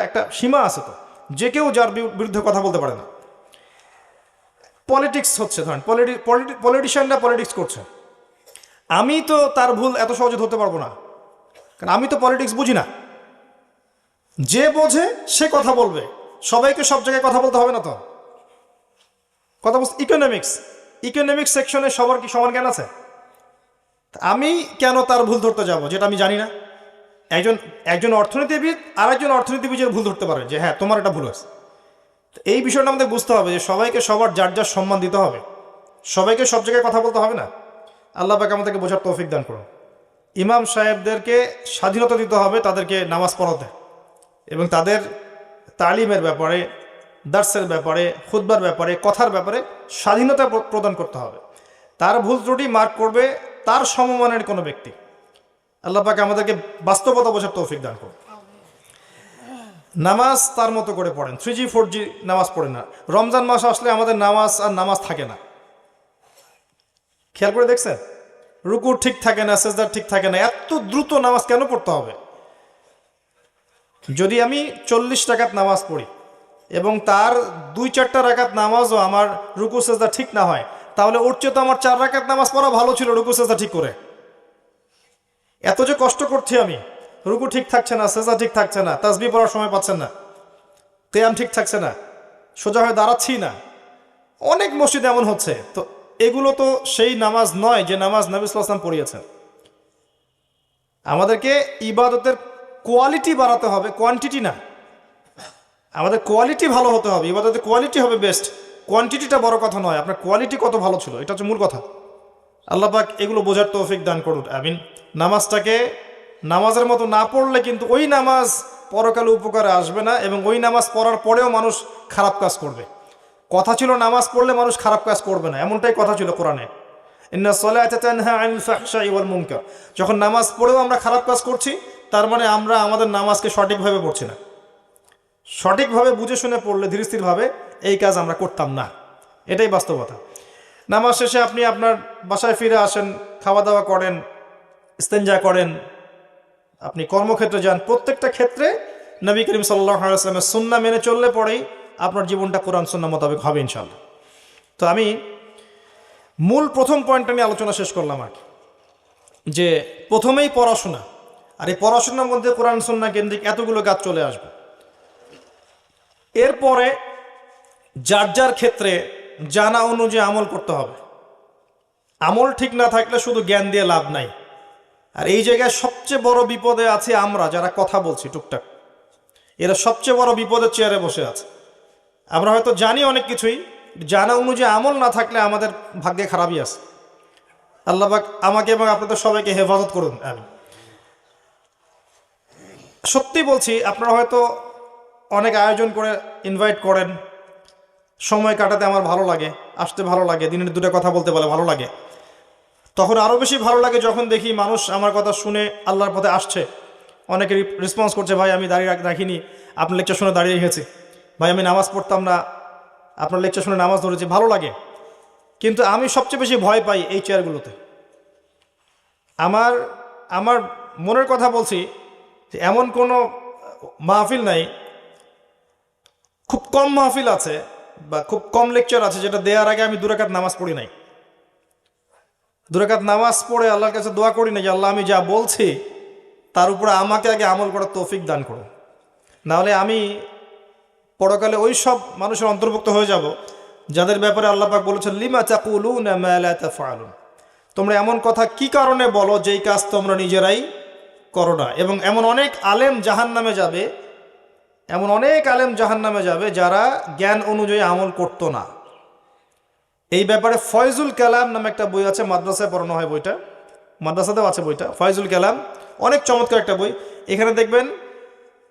একটা সীমা আছে তো, যে কেউ যার বিরুদ্ধে কথা বলতে পারে না। পলিটিক্স হচ্ছে, ধরেন পলিটিশিয়ানরা পলিটিক্স করছে, আমি তো তার ভুল এত সহজে ধরতে পারবো না, কারণ আমি তো পলিটিক্স বুঝি না। যে বোঝে সে কথা বলবে, সবাইকে সব জায়গায় কথা বলতে হবে না তো। কথা বলছে ইকোনমিক্স সেকশনে সবার কি সমান জ্ঞান আছে? আমি কেন তার ভুল ধরতে যাব যেটা আমি জানি না? একজন অর্থনীতিবিদ আর একজন অর্থনীতিবিদের ভুল ধরতে পারে যে হ্যাঁ তোমার এটা ভুল আছে। এই বিষয়টা আমাদের বুঝতে হবে যে সবাইকে সবার যার যার সম্মান দিতে হবে, সবাইকে সব জায়গায় কথা বলতে হবে না। আল্লাহ পাক আমাদেরকে বোঝার তৌফিক দান করুন। ইমাম সাহেবদেরকে স্বাধীনতা দিতে হবে তাদেরকে নামাজ পড়াতে, এবং তাদের তালিমের ব্যাপারে, দার্সের ব্যাপারে, খুতবার ব্যাপারে, কথার ব্যাপারে স্বাধীনতা প্রদান করতে হবে। তার ভুল ত্রুটি মার্ক করবে তার সমমানের কোনো ব্যক্তি। আল্লাহ পাক আমাদেরকে বাস্তবতা বোঝার তৌফিক দান করুন। নামাজ তার মতো করে পড়েন, 3G 4G নামাজ পড়েন না। রমজান মাস আসলে আমাদের নামাজ থাকে না, খেয়াল করে দেখছেন? রুকুর ঠিক থাকে না, সেজদার ঠিক থাকে না। এত দ্রুত নামাজ কেন পড়তে হবে? যদি আমি 40 রাকাত নামাজ পড়ি এবং তার 2-4টা রাকাত নামাজও আমার রুকু সেজদা ঠিক না হয়, তাহলে ওর চেয়ে তো আমার 4 রাকাত নামাজ পড়া ভালো ছিল রুকু সেজদা ঠিক করে। এত যে কষ্ট করছি আমি, রুকু ঠিক থাকছে না, সেজদা ঠিক থাকছে না, তাসবিহ পড়ার সময় পাচ্ছেন না, কিয়াম ঠিক থাকছে না, সোজা হয়ে দাঁড়াচ্ছি না, অনেক মসজিদে এমন হচ্ছে। তো এগুলো তো সেই নামাজ নয় যে নামাজ নবী সাল্লাল্লাহু আলাইহি ওয়াসাল্লাম পড়িয়েছেন। আমাদেরকে ইবাদতের কোয়ালিটি বাড়াতে হবে, কোয়ান্টিটি না। আমাদের কোয়ালিটি ভালো হতে হবে, ইবাদতের কোয়ালিটি হবে বেস্ট, কোয়ান্টিটিটা বড় কথা নয়। আপনার কোয়ালিটি কত ভালো ছিল, এটা হচ্ছে মূল কথা। আল্লাহ পাক এগুলো বোঝার তৌফিক দান করুন, আমিন। নামাজটাকে নামাজের মতো না পড়লে কিন্তু ওই নামাজ পরকালে উপকারে আসবে না, এবং ওই নামাজ পড়ার পরেও মানুষ খারাপ কাজ করবে। কথা ছিল নামাজ পড়লে মানুষ খারাপ কাজ করবে না, এমনটাই কথা ছিল কোরআনে, ইন্না সলাতা তানহা আনিল ফাহশাই ওয়াল মুনকার। যখন নামাজ পড়েও আমরা খারাপ কাজ করছি, তার মানে আমরা আমাদের নামাজকে সঠিকভাবে পড়ছি না। সঠিকভাবে বুঝে শুনে পড়লে, ধীর স্থিরভাবে এই কাজ আমরা করতাম না, এটাই বাস্তবতা। নামাজ শেষে আপনি আপনার বাসায় ফিরে আসেন, খাওয়া দাওয়া করেন, ইস্তেঞ্জা করেন, আপনি কর্মক্ষেত্রে যান, প্রত্যেকটা ক্ষেত্রে নবী করিম সাল্লাল্লাহু আলাইহি ওয়াসাল্লামের সুন্নাহ মেনে চললে পরেই আপনার জীবনটা কোরআন সুন্নাহ মোতাবেক হবে ইনশাআল্লাহ। তো আমি মূল প্রথম পয়েন্টটা নিয়ে আলোচনা শেষ করলাম আর কি, যে প্রথমেই পড়াশোনা, আর এই পড়াশোনার মধ্যে কোরআন সুন্নাহ কেন্দ্রিক এতগুলো কাজ চলে আসবে। এরপরে যার যার ক্ষেত্রে জানা অনুযায়ী আমল করতে হবে। আমল ঠিক না থাকলে শুধু জ্ঞান দিয়ে লাভ নাই। আর এই জায়গায় সবচেয়ে বড় বিপদে আছে আমরা যারা কথা বলছি টুকটাক, এরা সবচেয়ে বড় বিপদের চেয়ারে বসে আছে। আমরা হয়তো জানি অনেক কিছুই, জানা অনুযায়ী আমল না থাকলে আমাদের ভাগ্যে খারাপই আছে। আল্লাহ পাক আমাকে এবং আপনাদের সবাইকে হেফাজত করুন, আমি সত্যি বলছি। আপনারা হয়তো অনেক আয়োজন করে ইনভাইট করেন, সময় কাটাতে আমার ভালো লাগে, আসতে ভালো লাগে, দিনের দুটো কথা বলতে বলে ভালো লাগে। তখন আরও বেশি ভালো লাগে যখন দেখি মানুষ আমার কথা শুনে আল্লাহর পথে আসছে। অনেকে রেসপন্স করছে, ভাই আমি দাঁড়িয়ে রাখিনি, আপনার লেকচার শুনে দাঁড়িয়ে রেখেছি, ভাই আমি নামাজ পড়তাম না, আপনার লেকচার শুনে নামাজ ধরেছি, ভালো লাগে। কিন্তু আমি সবচেয়ে বেশি ভয় পাই এই চেয়ারগুলোতে। আমার মনের কথা বলছি যে এমন কোনো মাহফিল নাই, খুব কম মাহফিল আছে বা খুব কম লেকচার আছে যেটা দেওয়ার আগে আমি 2 রাকাত নামাজ পড়ি নাই। 2 রাকাত নামাজ পড়ে আল্লাহর কাছে দোয়া করি না যে আল্লাহ আমি যা বলছি তার উপরে আমাকে আগে আমল করার তৌফিক দান করো, নাহলে আমি পরকালে ওই সব মানুষের অন্তর্ভুক্ত হয়ে যাব যাদের ব্যাপারে আল্লাহ পাক বলেছেন লিমা তাকুলুনা মা লা তাফআলুন। তোমরা এমন কথা কি কারণে বলো যেই কাজ তোমরা নিজেরাই করো না। এবং এমন অনেক আলেম জাহান্নামে যাবে, এমন অনেক আলেম জাহান্নামে যাবে যারা জ্ঞান অনুযায়ী আমল করতো না। এই ব্যাপারে ফয়জুল কালাম নামে একটা বই আছে, মাদ্রাসায় পড়ানো হয় বইটা, মাদ্রাসাতেও আছে বইটা, ফয়জুল কালাম, অনেক চমৎকার একটা বই। এখানে দেখবেন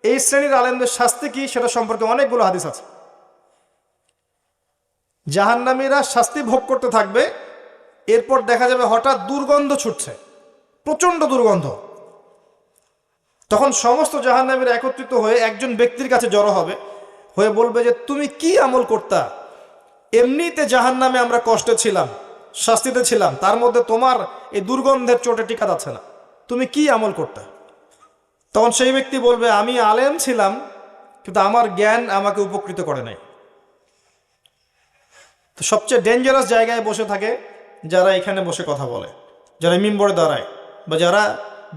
এই শ্রেণীর আলেমদের শাস্তি কি সেটা সম্পর্কে অনেকগুলো হাদিস আছে। জাহান্নামীরা শাস্তি ভোগ করতে থাকবে, এরপর দেখা যাবে হঠাৎ দুর্গন্ধ ছুটছে, প্রচণ্ড দুর্গন্ধ। তখন সমস্ত জাহান্নামীরা একত্রিত হয়ে একজন ব্যক্তির কাছে জড়ো হবে, হয়ে বলবে যে তুমি কি আমল করতা, এমনিতে জাহান্নামে আমরা কষ্টে ছিলাম, শাস্তিতে ছিলাম, তার মধ্যে তোমার এই দুর্গন্ধের চোটে টিকা যাচ্ছে না, তুমি কি আমল করতা। তখন সেই ব্যক্তি বলবে আমি আলেম ছিলাম কিন্তু আমার জ্ঞান আমাকে উপকৃত করে নাই। তো সবচেয়ে ডেঞ্জারাস জায়গায় বসে থাকে যারা এখানে বসে কথা বলে, যারা মিম্বরে দাঁড়ায়, বা যারা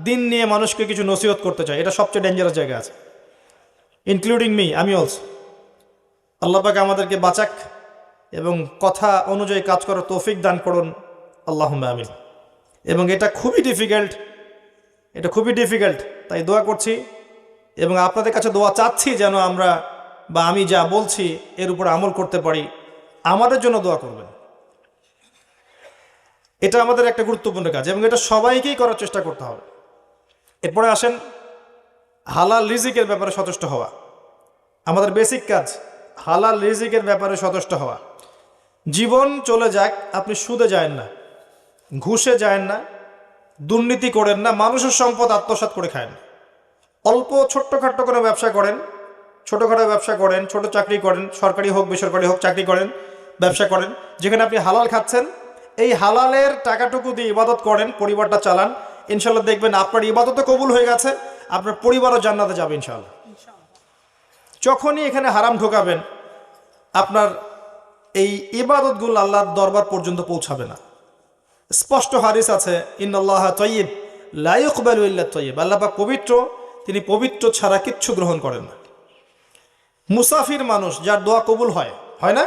দিন নিয়ে মানুষকে কিছু নসিহত করতে চায়, এটা সবচেয়ে ডেঞ্জারাস জায়গা আছে, ইনক্লুডিং মি, আমি অলসো। আল্লাহ পাক আমাদেরকে বাঁচাক এবং কথা অনুযায়ী কাজ করার তৌফিক দান করুন, আল্লাহুম্মা আমিন। এবং এটা খুবই ডিফিকাল্ট, তাই দোয়া করছি এবং আপনাদের কাছে দোয়া চাচ্ছি যেন আমরা বা আমি যা বলছি এর উপর আমল করতে পারি। আমাদের জন্য দোয়া করবেন, এটা আমাদের একটা গুরুত্বপূর্ণ কাজ এবং এটা সবাইকেই করার চেষ্টা করতে হবে। এরপরে আসেন হালাল রিজিকের ব্যাপারে সচেষ্ট হওয়া। আমাদের বেসিক কাজ হালাল রিজিকের ব্যাপারে সচেষ্ট হওয়া। জীবন চলে যাক, আপনি সুদে যায়েন না, ঘুষে যায়েন না, দুর্নীতি করেন না, মানুষের সম্পদ আত্মসাৎ করে খায়েন। অল্প ছোট্টখাট্টো কোনো ব্যবসা করেন, ছোটোখাটো ব্যবসা করেন, ছোট চাকরি করেন, সরকারি হোক বেসরকারি হোক, চাকরি করেন, ব্যবসা করেন, যেখানে আপনি হালাল খাচ্ছেন, এই হালালের টাকাটুকু দিয়ে ইবাদত করেন, পরিবারটা চালান, ইনশাল্লাহ দেখবেন আপনার ইবাদতও কবুল হয়ে গেছে, আপনার পরিবারও জান্নাতে যাবে ইনশাল্লাহ। যখনই এখানে হারাম ঢোকাবেন, আপনার এই ইবাদতগুলো আল্লাহর দরবার পর্যন্ত পৌঁছাবে না। স্পষ্ট হাদিস আছে, ইন্নাল্লাহা তাইয়্যিব লা ইকবালু ইল্লা তাইয়্যিব, আল্লাহ পাক পবিত্র, তিনি পবিত্র ছাড়া কিচ্ছু গ্রহণ করেন না। মুসাফির মানুষ, যার দোয়া কবুল হয়, হয় না?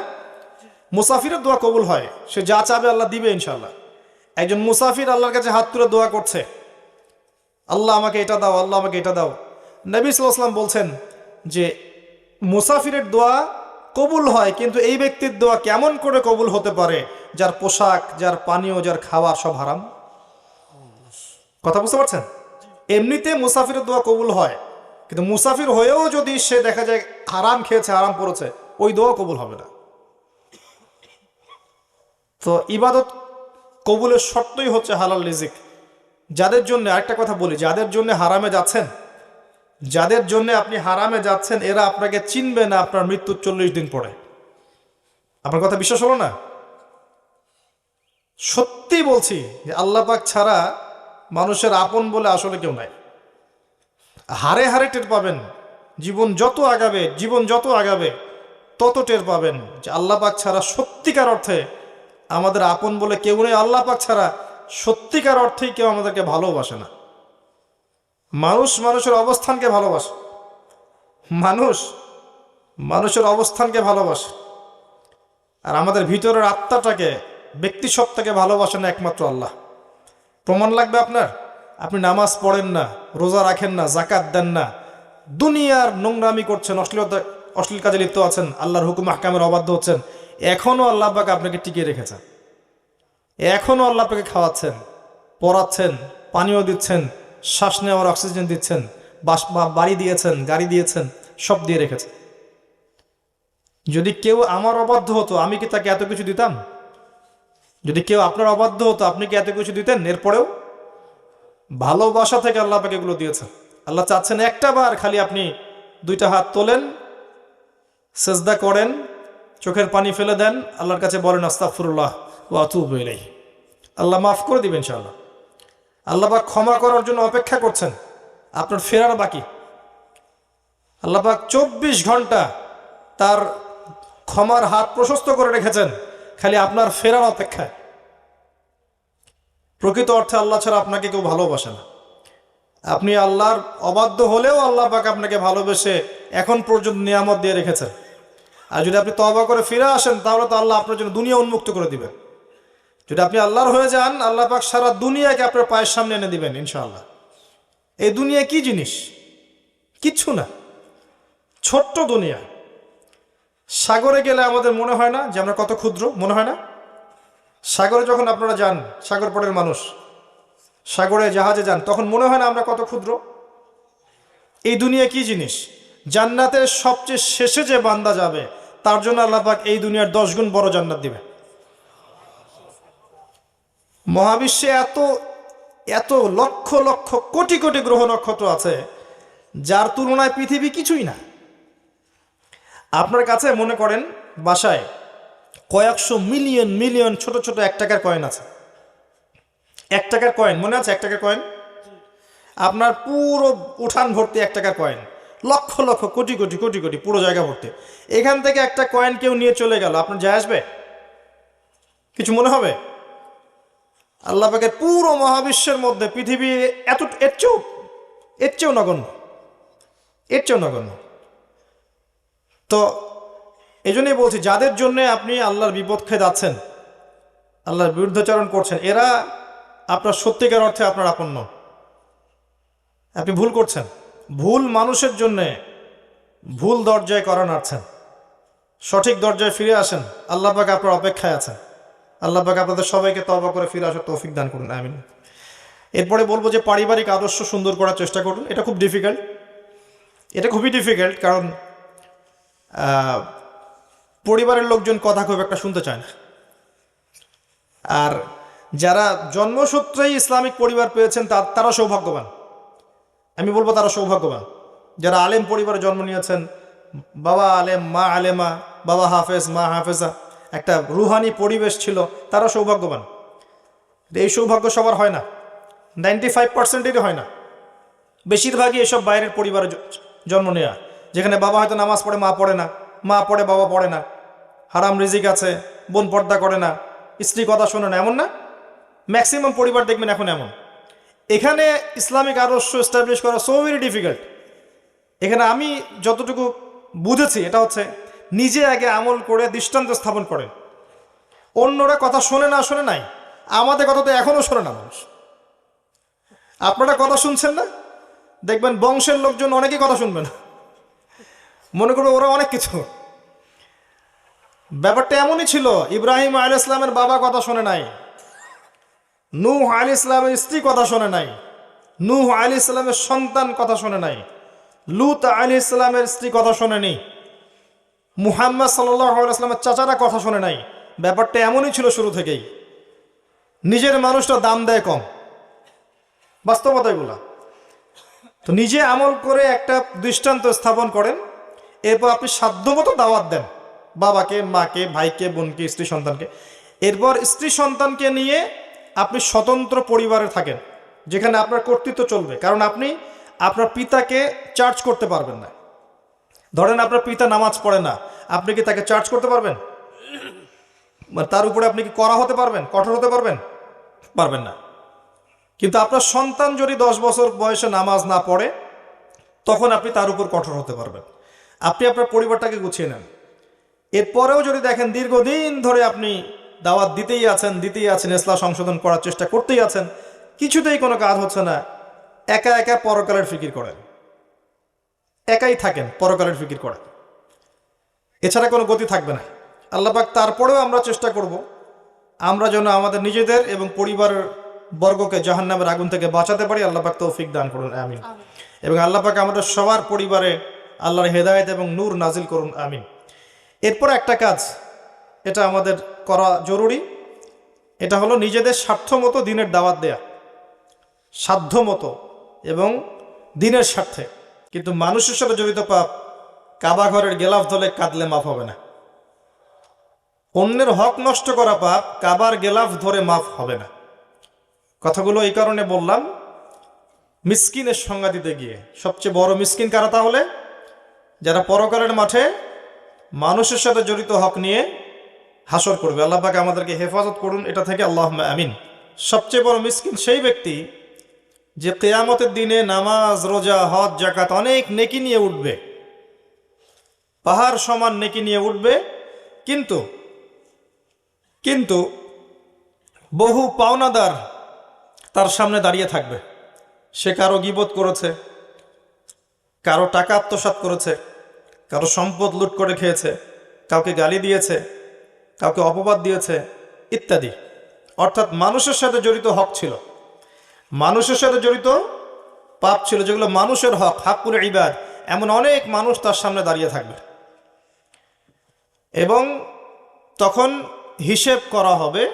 মুসাফিরের দোয়া কবুল হয়, সে যা চাবে আল্লাহ দিবে ইনশাআল্লাহ। একজন মুসাফির আল্লাহর কাছে হাত তুলে দোয়া করছে, আল্লাহ আমাকে এটা দাও, আল্লাহ আমাকে এটা দাও। নবী সাল্লাল্লাহু আলাইহি ওয়াসাল্লাম বলছেন যে মুসাফিরের দোয়া কবুল হয়, কিন্তু এই ব্যক্তির দোয়া কেমন করে কবুল হতে পারে যার পোশাক, যার পানীয়, যার খাওয়া সব হারাম? কথা বুঝতে পারছেন? এমনিতে মুসাফিরের দোয়া কবুল হয়, কিন্তু মুসাফির হয়েও যদি সে দেখা যায় হারাম খেয়েছে, হারাম পড়েছে, ওই দোয়া কবুল হবে না। তো ইবাদত কবুলের শর্তই হচ্ছে হালাল রিজিক। যাদের জন্য, আরেকটা কথা বলি, যাদের জন্য হারামে যাচ্ছেন, যাদের জন্য আপনি হারামে যাচ্ছেন, এরা আপনাকে চিনবে না আপনার মৃত্যুর 40 দিন পরে। আপনার কথা বিশ্বাস হলো না? সত্যি বলছি যে আল্লাহ পাক ছাড়া মানুষের আপন বলে আসলে কেউ নাই। হারে হারে টের পাবেন, জীবন যত আগাবে তত টের পাবেন যে আল্লাহ পাক ছাড়া সত্যিকার অর্থে আমাদের আপন বলে কেউ নেই। আল্লাহ পাক ছাড়া সত্যিকার অর্থেই কেউ আমাদেরকে ভালোবাসে না। মানুষ মানুষের অবস্থানকে ভালোবাসে, মানুষের অবস্থানকে ভালোবাসে, আর আমাদের ভিতরের আত্মাটাকে, ব্যক্তিসত্তাকে ভালোবাসে না একমাত্র আল্লাহ। প্রমাণ লাগবে আপনার? আপনি নামাজ পড়েন না, রোজা রাখেন না, জাকাত দেন না, দুনিয়ার নোংরামি করছেন, অশ্লীল কাজে লিপ্ত আছেন, আল্লাহর হুকুম আহকামের অবাধ্য হচ্ছেন, এখনও আল্লাহ পাক আপনাকে টিকিয়ে রেখেছেন, এখনও আল্লাহ আপনাকে খাওয়াচ্ছেন, পড়াচ্ছেন, পানীয় দিচ্ছেন, শ্বাস নেওয়ার অক্সিজেন দিচ্ছেন, বাড়ি দিয়েছেন, গাড়ি দিয়েছেন, সব দিয়ে রেখেছেন। যদি কেউ আমার অবাধ্য হতো, আমি কি তাকে এত কিছু দিতাম? যদি কেউ আপনার অবাধ্য হতো, আপনি কি এত কিছু দিতেন? এরপরেও ভালোবাসা থেকে আল্লাহ পাক এগুলো দিয়েছেন। আল্লাহ চাচ্ছেন একটা বার খালি আপনি দুইটা হাত তোলেন, সেজদা করেন, চোখের পানি ফেলে দেন, আল্লাহর কাছে বলেন আস্তাগফিরুল্লাহ ওয়া আতুবু ইলাইহি। আল্লাহ মাফ করে দিবেন ইনশাআল্লাহ। আল্লাহ পাক ক্ষমা করার জন্য অপেক্ষা করছেন, আপনার ফেরার বাকি। আল্লাহ পাক 24 ঘন্টা তার ক্ষমার হাত প্রশস্ত করে রেখেছেন, খালি আপনার ফেরার অপেক্ষায়। প্রকৃত অর্থে আল্লাহ ছাড়া আপনাকে কেউ ভালোবাসে না। আপনি আল্লাহর অবাধ্য হলেও আল্লাহ পাক আপনাকে ভালোবেসে এখন পর্যন্ত নিয়ামত দিয়ে রেখেছেন। আর যদি আপনি তওবা করে ফিরে আসেন, তাহলে তো আল্লাহ আপনার জন্য দুনিয়া উন্মুক্ত করে দিবেন। যদি আপনি আল্লাহর হয়ে যান, আল্লাহ পাক সারা দুনিয়াকে আপনার পায়ের সামনে এনে দিবেন ইনশাআল্লাহ। এই দুনিয়া কি জিনিস? কিচ্ছু না, ছোট্ট দুনিয়া। সাগরে গেলে আমাদের মনে হয় না যে আমরা কত ক্ষুদ্র? মনে হয় না? সাগরে যখন আপনারা যান, সাগর পড়ের মানুষ, সাগরে জাহাজে যান, তখন মনে হয় না আমরা কত ক্ষুদ্র? এই দুনিয়া কি জিনিস? জান্নাতের সবচেয়ে শেষে যে বান্দা যাবে, তার জন্য আল্লাহ পাক এই দুনিয়ার 10 গুণ বড় জান্নাত দিবে। মহাবিশ্বে এত এত লক্ষ লক্ষ কোটি কোটি গ্রহ নক্ষত্র আছে, যার তুলনায় পৃথিবী কিছুই না। আপনার কাছে মনে করেন বাসায় কয়েকশো মিলিয়ন মিলিয়ন ছোট ছোট 1 টাকার কয়েন আছে। 1 টাকার কয়েন মনে আছে? 1 টাকার কয়েন আপনার পুরো উঠান ভর্তি 1 টাকার কয়েন, লক্ষ লক্ষ কোটি কোটি কোটি কোটি পুরো জায়গা ভর্তি। এখান থেকে একটা কয়েন কেউ নিয়ে চলে গেল, আপনার যায় আসবে? কিছু মনে হবে? আল্লাহ পাকের পুরো মহাবিশ্বের মধ্যে পৃথিবী এর চেয়েও নগণ্য, এর চেয়েও নগণ্য। তো এই জন্যই বলছি, যাদের জন্য আপনি আল্লাহর বিপক্ষে যাচ্ছেন, আল্লাহর বিরুদ্ধাচরণ করছেন, এরা আপনার সত্যিকার অর্থে আপনার আপন নন। আপনি ভুল করছেন, ভুল মানুষের জন্যে ভুল দরজায় করা নাড়ছেন। সঠিক দরজায় ফিরে আসেন, আল্লাহ পাক আপনার অপেক্ষায় আছেন। আল্লাহ পাক আপনাদের সবাইকে তওবা করে ফিরে আসার তৌফিক দান করুন, আমিন। এরপরে বলবো যে পারিবারিক আদর্শ সুন্দর করার চেষ্টা করুন। এটা খুব ডিফিকাল্ট, এটা খুবই ডিফিকাল্ট, কারণ পরিবারের লোকজন কথা খুব একটা শুনতে চায় না। আর যারা জন্মসূত্রেই ইসলামিক পরিবার পেয়েছেন তারা সৌভাগ্যবান। আমি বলবো তারা সৌভাগ্যবান। যারা আলেম পরিবারে জন্ম নিয়েছেন, বাবা আলেম, মা আলেমা, বাবা হাফেজ, মা হাফেজা, একটা রুহানি পরিবেশ ছিল, তারা সৌভাগ্যবান। এই সৌভাগ্য সবার হয় না, 95%-এরই হয় না। বেশিরভাগই এসব বাইরের পরিবারে জন্ম নেওয়া, যেখানে বাবা হয়তো নামাজ পড়ে, মা পড়ে না, মা পড়ে, বাবা পড়ে না, হারাম রিজিক আছে, বোন পর্দা করে না, স্ত্রী কথা শোনে না, এমন না? ম্যাক্সিমাম পরিবার দেখবেন এখন এমন। এখানে ইসলামিক আদর্শ এস্টাবলিশ করা সো ভেরি ডিফিকাল্ট। এখানে আমি যতটুকু বুঝেছি এটা হচ্ছে নিজে আগে আমল করে দৃষ্টান্ত স্থাপন করেন। অন্যরা কথা শোনে না শোনে নাই, আমাদের কথা তো এখনো শোনে না মানুষ। আপনারা কথা শুনছেন না, দেখবেন বংশের লোকজন অনেকেই কথা শুনবে না, মনে করবে ওরা অনেক কিছু। ব্যাপারটা এমনই ছিল, ইব্রাহিম আলাইহিস ইসলামের বাবা কথা শোনে নাই, নূহ আলাইহিস ইসলামের স্ত্রী কথা শোনে নাই, নূহ আলাইহিস ইসলামের সন্তান কথা শোনে নাই, লূত আলাইহিস ইসলামের স্ত্রী কথা শোনেনি, মুহাম্মদ সাল্লাল্লাহু আলাইহি ওয়াসাল্লামের চাচারা কথা শোনে নাই। ব্যাপারটা এমনই ছিল শুরু থেকেই। নিজের মানুষটা দাম দেয় কম, বাস্তবতা এগুলা। তো নিজে আমল করে একটা দৃষ্টান্ত স্থাপন করেন, এরপর আপনি সাধ্যমতো দাওয়াত দেন বাবাকে, মাকে, ভাইকে, বোনকে, স্ত্রী সন্তানকে। এরপর স্ত্রী সন্তানকে নিয়ে আপনি স্বতন্ত্র পরিবারে থাকেন, যেখানে আপনার কর্তৃত্ব চলবে। কারণ আপনি আপনার পিতাকে চার্জ করতে পারবেন না। ধরেন আপনার পিতা নামাজ পড়ে না, আপনি কি তাকে চার্জ করতে পারবেন? তার উপরে আপনি কি কড়া হতে পারবেন, কঠোর হতে পারবেন? পারবেন না। কিন্তু আপনার সন্তান যদি 10 বছর বয়সে নামাজ না পড়ে, তখন আপনি তার উপর কঠোর হতে পারবেন। আপনি আপনার পরিবারটাকে গুছিয়ে নেন। এরপরেও যদি দেখেন দীর্ঘদিন ধরে আপনি দাওয়াত দিতেই আছেন, ইসলাম সংশোধন করার চেষ্টা করতেই আছেন, কিছুতেই কোনো কাজ হচ্ছে না, একা একা পরকালের ফিকির করেন, একাই থাকেন, পরকালের ফিকির করেন, এছাড়া কোনো গতি থাকবে না। আল্লাহ পাক তারপরেও আমরা চেষ্টা করব আমরা যেন আমাদের নিজেদের এবং পরিবারের বর্গকে জাহান্নামের আগুন থেকে বাঁচাতে পারি। আল্লাহ পাক তৌফিক দান করুন, আমিন। এবং আল্লাহ পাক আমাদের সবার পরিবারে আল্লাহর হেদায়েত এবং নূর নাজিল করুন, আমিন। এরপর একটা কাজ, এটা আমাদের করা জরুরি, এটা হলো নিজেদের স্বার্থ মতো দিনের দাওয়াত দেয়া, সাধ্য মতো এবং দিনের স্বার্থে। কিন্তু মানুষের সাথে জড়িত পাপ, কাবা ঘরের গেলাফ ধরে কাঁদলে মাফ হবে না। অন্যের হক নষ্ট করা পাপ কাবার গেলাফ ধরে মাফ হবে না। কথাগুলো এই কারণে বললাম, মিসকিনের সংজ্ঞা দিতে গিয়ে। সবচেয়ে বড় মিসকিন কারা? তাহলে যারা পরকালের মাঠে মানুষের সাথে জড়িত হক নিয়ে হাসর করবে। আল্লাহ পাক আমাদেরকে হেফাজত করুন এটা থেকে, আল্লাহুম্মা আমিন। সবচেয়ে বড় মিসকিন সেই ব্যক্তি যে কিয়ামতের দিনে নামাজ, রোজা, হজ, যাকাত অনেক নেকি নিয়ে উঠবে, পাহাড় সমান নেকি নিয়ে উঠবে, কিন্তু বহু পাওনাদার তার সামনে দাঁড়িয়ে থাকবে। সে কারো গীবত করেছে, কারো টাকা আত্মসাৎ করেছে, কারো সম্পদ লুট করে খেয়েছে, কাউকে গালি দিয়েছে, কাউকে অপবাদ দিয়েছে ইত্যাদি। অর্থাৎ মানুষের সাথে জড়িত হক ছিল, মানুষের সাথে জড়িত পাপ ছিল, যেগুলো মানুষের হক, হাক্কুল ইবাদ। এমন অনেক মানুষ তার সামনে দাঁড়িয়ে থাকবে এবং তখন হিসেব করা হবে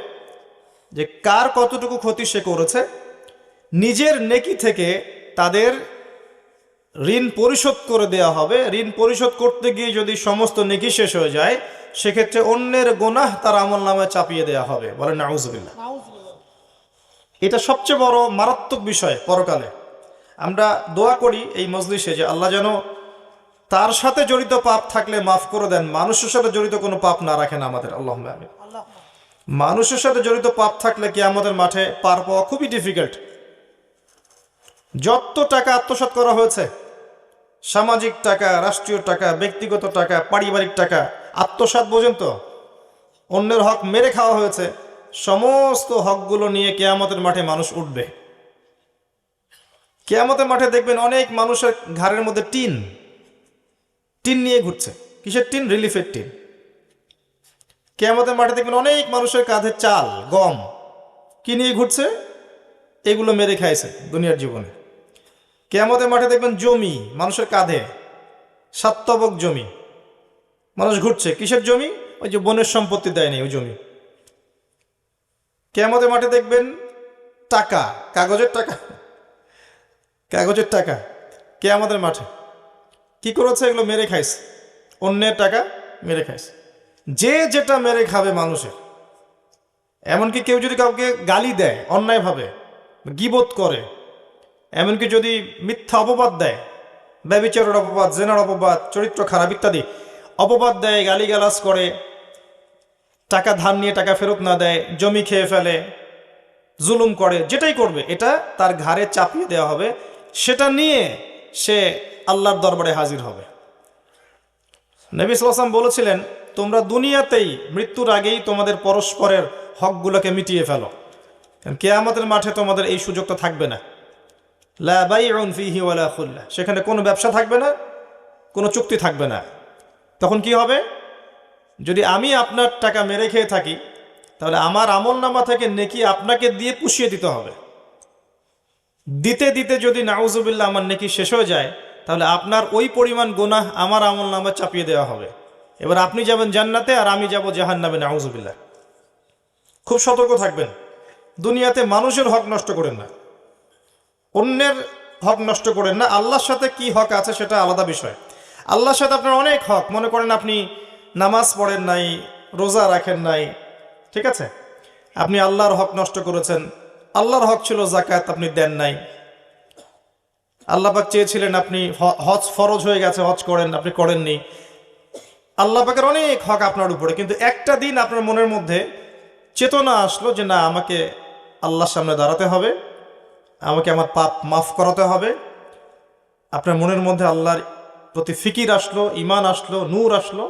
যে কার কতটুকু ক্ষতি সে করেছে। নিজের নেকি থেকে তাদের ঋণ পরিশোধ করে দেওয়া হবে। ঋণ পরিশোধ করতে গিয়ে যদি সমস্ত নেকি শেষ হয়ে যায়, সেক্ষেত্রে অন্যের গুনাহ তার আমলনামায় চাপিয়ে দেওয়া হবে। বলেন নাউজুবিল্লাহ। এটা সবচেয়ে বড় মারাত্মক বিষয় পরকালে। আমরা দোয়া করি এই মজলিসে যে আল্লাহ যেন তার সাথে জড়িত পাপ থাকলে মাফ করে দেন, মানুষের সাথে জড়িত কোনো পাপ না রাখেন আমাদের। আল্লাহুম্মা আমিন। মানুষের সাথে জড়িত পাপ থাকলে কিয়ামতের মাঠে পার পাওয়া খুবই ডিফিকাল্ট। যত টাকা আত্মসাৎ করা হয়েছে, সামাজিক টাকা, রাষ্ট্রীয় টাকা, ব্যক্তিগত টাকা, পারিবারিক টাকা, আত্মসাৎ পর্যন্ত অন্যের হক মেরে খাওয়া হয়েছে, সমস্ত হকগুলো নিয়ে কিয়ামতের মাঠে মানুষ উঠবে। কিয়ামতের মাঠে দেখবেন অনেক মানুষের ঘাড়ের মধ্যে টিন নিয়ে ঘুরছে। কিসের টিন? রিলিফের টিন। কিয়ামতের মাঠে দেখবেন অনেক মানুষের কাঁধে চাল, গম কি নিয়ে ঘুরছে? এগুলো মেরে খাইছে দুনিয়ার জীবনে। কিয়ামতের মাঠে দেখবেন জমি মানুষের কাঁধে, সাত্তবক জমি মানুষ ঘুরছে। কিসের জমি? ওই যে বনের সম্পত্তি দেয়নি ওই জমি। কিয়ামতের মাঠে দেখবেন টাকা, কাগজের টাকা কিয়ামতের মাঠে কি করেছে? এগুলো মেরে খাইছে, অন্যের টাকা মেরে খাইছে। যে যেটা মেরে খাবে মানুষের। এমনকি কেউ যদি কাউকে গালি দেয় অন্যায়ভাবে, গীবত করে, এমনকি যদি মিথ্যা অপবাদ দেয়, ব্যভিচারের অপবাদ, জেনার অপবাদ, চরিত্র খারাপ ইত্যাদি অপবাদ দেয়, গালিগালাজ করে, টাকা ধার নিয়ে টাকা ফেরত না দেয়, জমি খেয়ে ফেলে, জুলুম করে, যেটাই করবে এটা তার ঘাড়ে চাপিয়ে দেওয়া হবে, সেটা নিয়ে সে আল্লাহর দরবারে হাজির হবে। নবী সাল্লাল্লাহু আলাইহি ওয়াসাল্লাম বলেছিলেন, তোমরা দুনিয়াতেই মৃত্যুর আগেই তোমাদের পরস্পরের হকগুলোকে মিটিয়ে ফেলো, কারণ কিয়ামতের মাঠে তোমাদের এই সুযোগটা থাকবে না। লা বাইউন ফিহি ওয়ালা খুল্লাহ, সেখানে কোনো ব্যবসা থাকবে না, কোনো চুক্তি থাকবে না। তখন কি হবে? যদি আমি আপনার টাকা মেরে খেয়ে থাকি, তাহলে আমার আমলনামা থেকে নেকি আপনাকে দিয়ে পুষিয়ে দিতে হবে। দিতে দিতে যদি নাউজুবিল্লাহ আমার নেকি শেষ হয়ে যায়, তাহলে আপনার ওই পরিমাণ গুনাহ আমার আমলনামা চাপিয়ে দেওয়া হবে। এবার আপনি যাবেন জান্নাতে আর আমি যাব জাহান্নামে, নাউজুবিল্লাহ। খুব সতর্ক থাকবেন। দুনিয়াতে মানুষের হক নষ্ট করেন না, অন্যের হক নষ্ট করেন না। আল্লাহর সাথে কি হক আছে সেটা আলাদা বিষয়। আল্লাহর সাথে আপনার অনেক হক। মনে করেন আপনি নামাজ পড়েন নাই, রোজা রাখেন নাই, ঠিক আছে, আপনি আল্লাহর হক নষ্ট করেছেন। আল্লাহর হক ছিল যাকাত, আপনি দেন নাই। আল্লাহ পাক চেয়েছিলেন আপনি হজ ফরজ হয়ে গেছে, হজ করেন, আপনি করেননি। আল্লাহ পাকের অনেক হক আপনার উপরে, কিন্তু একটা দিন আপনার মনের মধ্যে চেতনা আসলো যে না, আমাকে আল্লাহর সামনে দাঁড়াতে হবে, আমাকে আমার পাপ মাফ করাতে হবে। আপনার মনের মধ্যে আল্লাহর প্রতি ফিকির আসলো, ঈমান আসলো, নূর আসলো।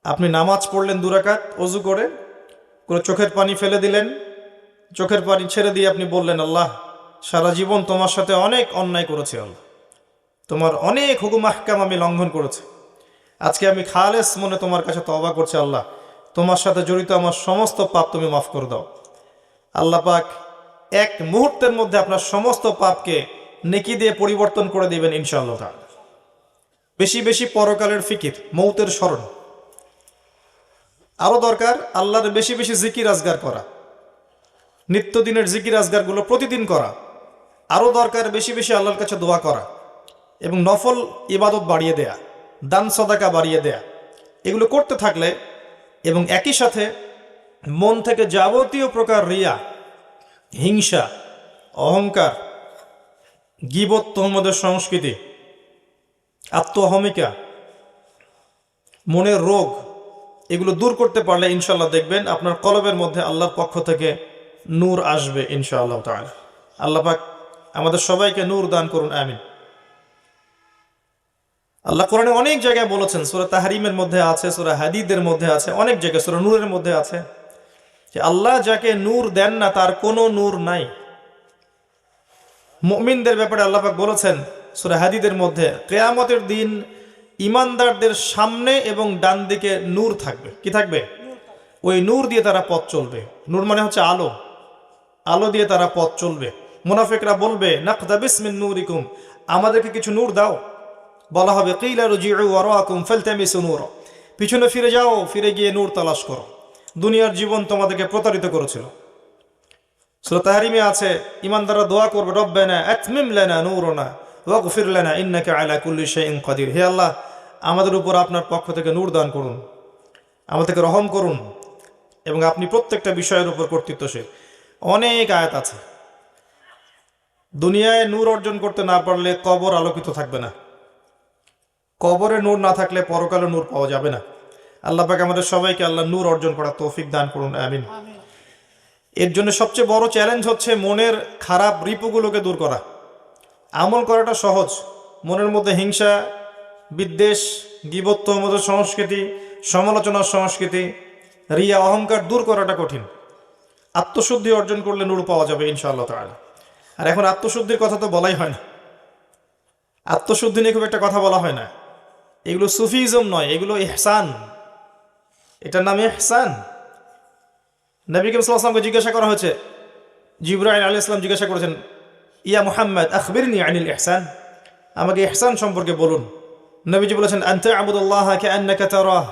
আপনি নামাজ পড়লেন 2 রাকাত ওযু করে, চোখের পানি ফেলে দিলেন, চোখের পানি ছেড়ে দিয়ে আপনি বললেন, আল্লাহ, সারা জীবন তোমার সাথে অনেক অন্যায় করেছি, আল্লাহ তোমার অনেক হুকুম আহকাম আমি লঙ্ঘন করেছি। আজকে আমি খালেস মনে তোমার কাছে তওবা করছি, আল্লাহ তোমার সাথে জড়িত আমার সমস্ত পাপ তুমি মাফ করে দাও। আল্লাহ পাক এক মুহূর্তের মধ্যে আপনার সমস্ত পাপকে নেকি দিয়ে পরিবর্তন করে দিবেন ইনশাআল্লাহ তাআলা। বেশি বেশি পরকালের ফিকির, মৌতের স্মরণ। আরো দরকার আল্লাহর বেশি বেশি জিকির আজগার করা, নিত্যদিনের জিকির আজগারগুলো প্রতিদিন করা। আরো দরকার বেশি বেশি আল্লাহর কাছে দোয়া করা এবং নফল ইবাদত বাড়িয়ে দেয়া, দান সদাকা বাড়িয়ে দেয়া। এগুলো করতে থাকলে এবং একই সাথে মন থেকে যাবতীয় প্রকার রিয়া, হিংসা, অহংকার, গীবত, তোহমতের সংস্কৃতি, আত্মহমিকা, মনের রোগ, এগুলো দূর করতে পারলে ইনশাআল্লাহ দেখবেন আপনার কলবের মধ্যে আল্লাহর পক্ষ থেকে নূর আসবে ইনশাআল্লাহ তাআলা। আল্লাহ পাক আমাদের সবাইকে নূর দান করুন, আমিন। আল্লাহ কোরআনে অনেক জায়গায় বলেছেন, সূরা তাহরিমের মধ্যে আছে, সূরা হাদীদের মধ্যে আছে, অনেক জায়গায় সূরা নূরের মধ্যে আছে যে আল্লাহ যাকে নূর দেন না তার কোনো নূর নাই। মুমিনদের ব্যাপারে আল্লাহ পাক বলেছেন সূরা হাদীদের মধ্যে, কিয়ামতের দিন ঈমানদারদের সামনে এবং ডান দিকে নূর থাকবে। কি থাকবে? ওই নূর দিয়ে তারা পথ চলবে। নূর মানে হচ্ছে আলো, আলো দিয়ে তারা পথ চলবে। মুনাফিকরা বলবে, নাকতাবিস মিন নূরিকুম, আমাদেরকে কিছু নূর দাও। বলা হবে, কিলা রুজিউ ওয়ারাকুম ফালতামিসু নূর, পিছনে ফিরে যাও, ফিরে গিয়ে নূর তালাশ করো। দুনিয়ার জীবন তোমাদেরকে প্রতারিত করেছিল। সূরা তাহরিমে আছে, ঈমানদাররা দোয়া করবে, রব্বানা আতমিম লানা নূরানা ওয়াগফির লানা ইন্নাকা আলা কুল্লি শাইইন কাদির। হে আল্লাহ, আমাদের উপর আপনার পক্ষ থেকে নূর দান করুন, আমাদেরকে রহম করুন, এবং আপনি প্রত্যেকটা বিষয়ের উপর কর্তৃত্বশীল। অনেক আয়াত আছে। দুনিয়ায় নূর অর্জন করতে না পারলে কবর আলোকিত থাকবে না। কবরে নূর না থাকলে পরকালে নূর পাওয়া যাবে না। আল্লাহ পাক আমাদের সবাইকে আল্লাহ নূর অর্জন করার তৌফিক দান করুন, আমিন। এর জন্য সবচেয়ে বড় চ্যালেঞ্জ হচ্ছে মনের খারাপ রিপুগুলোকে দূর করা। আমল করাটা সহজ, মনের মধ্যে হিংসা, বিদ্বেষ, গীবত, তোহমতের সংস্কৃতি, সমালোচনার সংস্কৃতি, রিয়া, অহংকার দূর করাটা কঠিন। আত্মশুদ্ধি অর্জন করলে নূর পাওয়া যাবে ইনশাআল্লাহ তাআলা। আর এখন আত্মশুদ্ধির কথা তো বলাই হয় না, আত্মশুদ্ধি নিয়ে খুব একটা কথা বলা হয় না। এগুলো সুফিজম নয়, এগুলো ইহসান, এটার নাম ইহসান। নবী করিম সাল্লাল্লাহু আলাইহি ওয়াসাল্লামকে জিজ্ঞাসা করা হয়েছে, জিবরাইল আলাইহিস সালাম জিজ্ঞাসা করেছেন, ইয়া মুহাম্মদ আখবিরনি আনিল ইহসান, আমাকে ইহসান সম্পর্কে বলুন। নবীজি বলেছেন, আনতা আবুদুল্লাহ কাআন্নাকা তারাহ,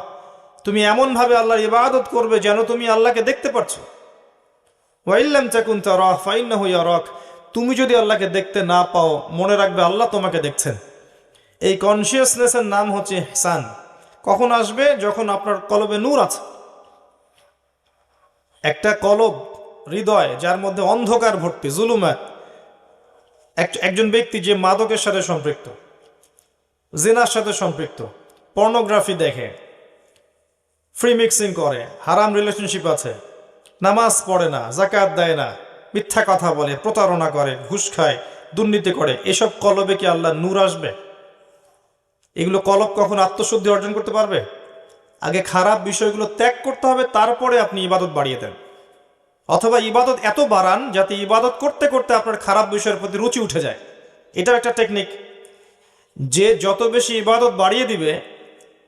তুমি এমনভাবে আল্লাহর ইবাদত করবে যেন তুমি আল্লাহকে দেখতে পাচ্ছ। ওয়া ইল্লাম তাকুন তারাহ ফাইন্নাহু ইয়ারাক, তুমি যদি আল্লাহকে দেখতে না পাও, মনে রাখবে আল্লাহ তোমাকে দেখছেন। এই কনসিয়াসনেসের নাম হচ্ছে ইহসান। কখন আসবে? যখন আপনার কলবে নূর আছে। একটা কলব, হৃদয় যার মধ্যে অন্ধকার ভর্তি, জুলুমাত, একজন ব্যক্তি যে মাদকের সাথে সম্পৃক্ত, জিনার সাথে সম্পৃক্ত, পর্নোগ্রাফি দেখে, ফ্রি মিক্সিং করে, হারাম রিলেশনশিপ আছে, নামাজ পড়ে না, যাকাত দেয় না, মিথ্যা কথা বলে, প্রতারণা করে, ঘুষ খায়, দুর্নীতি করে, এসব কলবে কি আল্লাহ নূর আসবে? এগুলো কলব কখন আত্মশুদ্ধি অর্জন করতে পারবে? আগে খারাপ বিষয়গুলো ত্যাগ করতে হবে, তারপরে আপনি ইবাদত বাড়িয়ে দেন। অথবা ইবাদত এত বাড়ান যাতে ইবাদত করতে করতে আপনার খারাপ বিষয়ের প্রতি রুচি উঠে যায়। এটাও একটা টেকনিক। যে যত বেশি ইবাদত বাড়িয়ে দিবে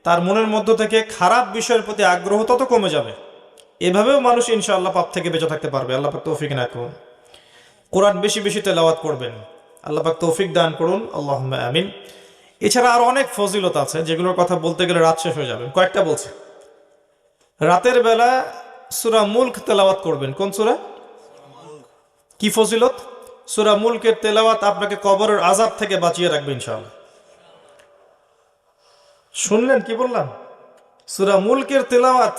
তার মনের মধ্য থেকে খারাপ বিষয়ের প্রতি আগ্রহ তত কমে যাবে। এভাবেও মানুষ ইনশাআল্লাহ পাপ থেকে বেঁচে থাকতে পারবে। আল্লাহ পাক তৌফিক দান করুন। কোরআন বেশি বেশি তেলাওয়াত করবেন, আল্লাহ পাক তৌফিক দান করুন, আল্লাহুম্মা আমিন। এছাড়া আর অনেক ফজিলত আছে যেগুলোর কথা বলতে গেলে রাত শেষ হয়ে যাবে। কয়েকটা বলছে। রাতের বেলা সূরা মুলক তেলাওয়াত করবেন। কোন সূরা? কি ফজিলত? সূরা মুলকের তেলাওয়াত আপনাকে কবরের আযাব থেকে বাঁচিয়ে রাখবে ইনশাআল্লাহ। শুনলেন কি বললাম? সূরা মুলকের তেলাওয়াত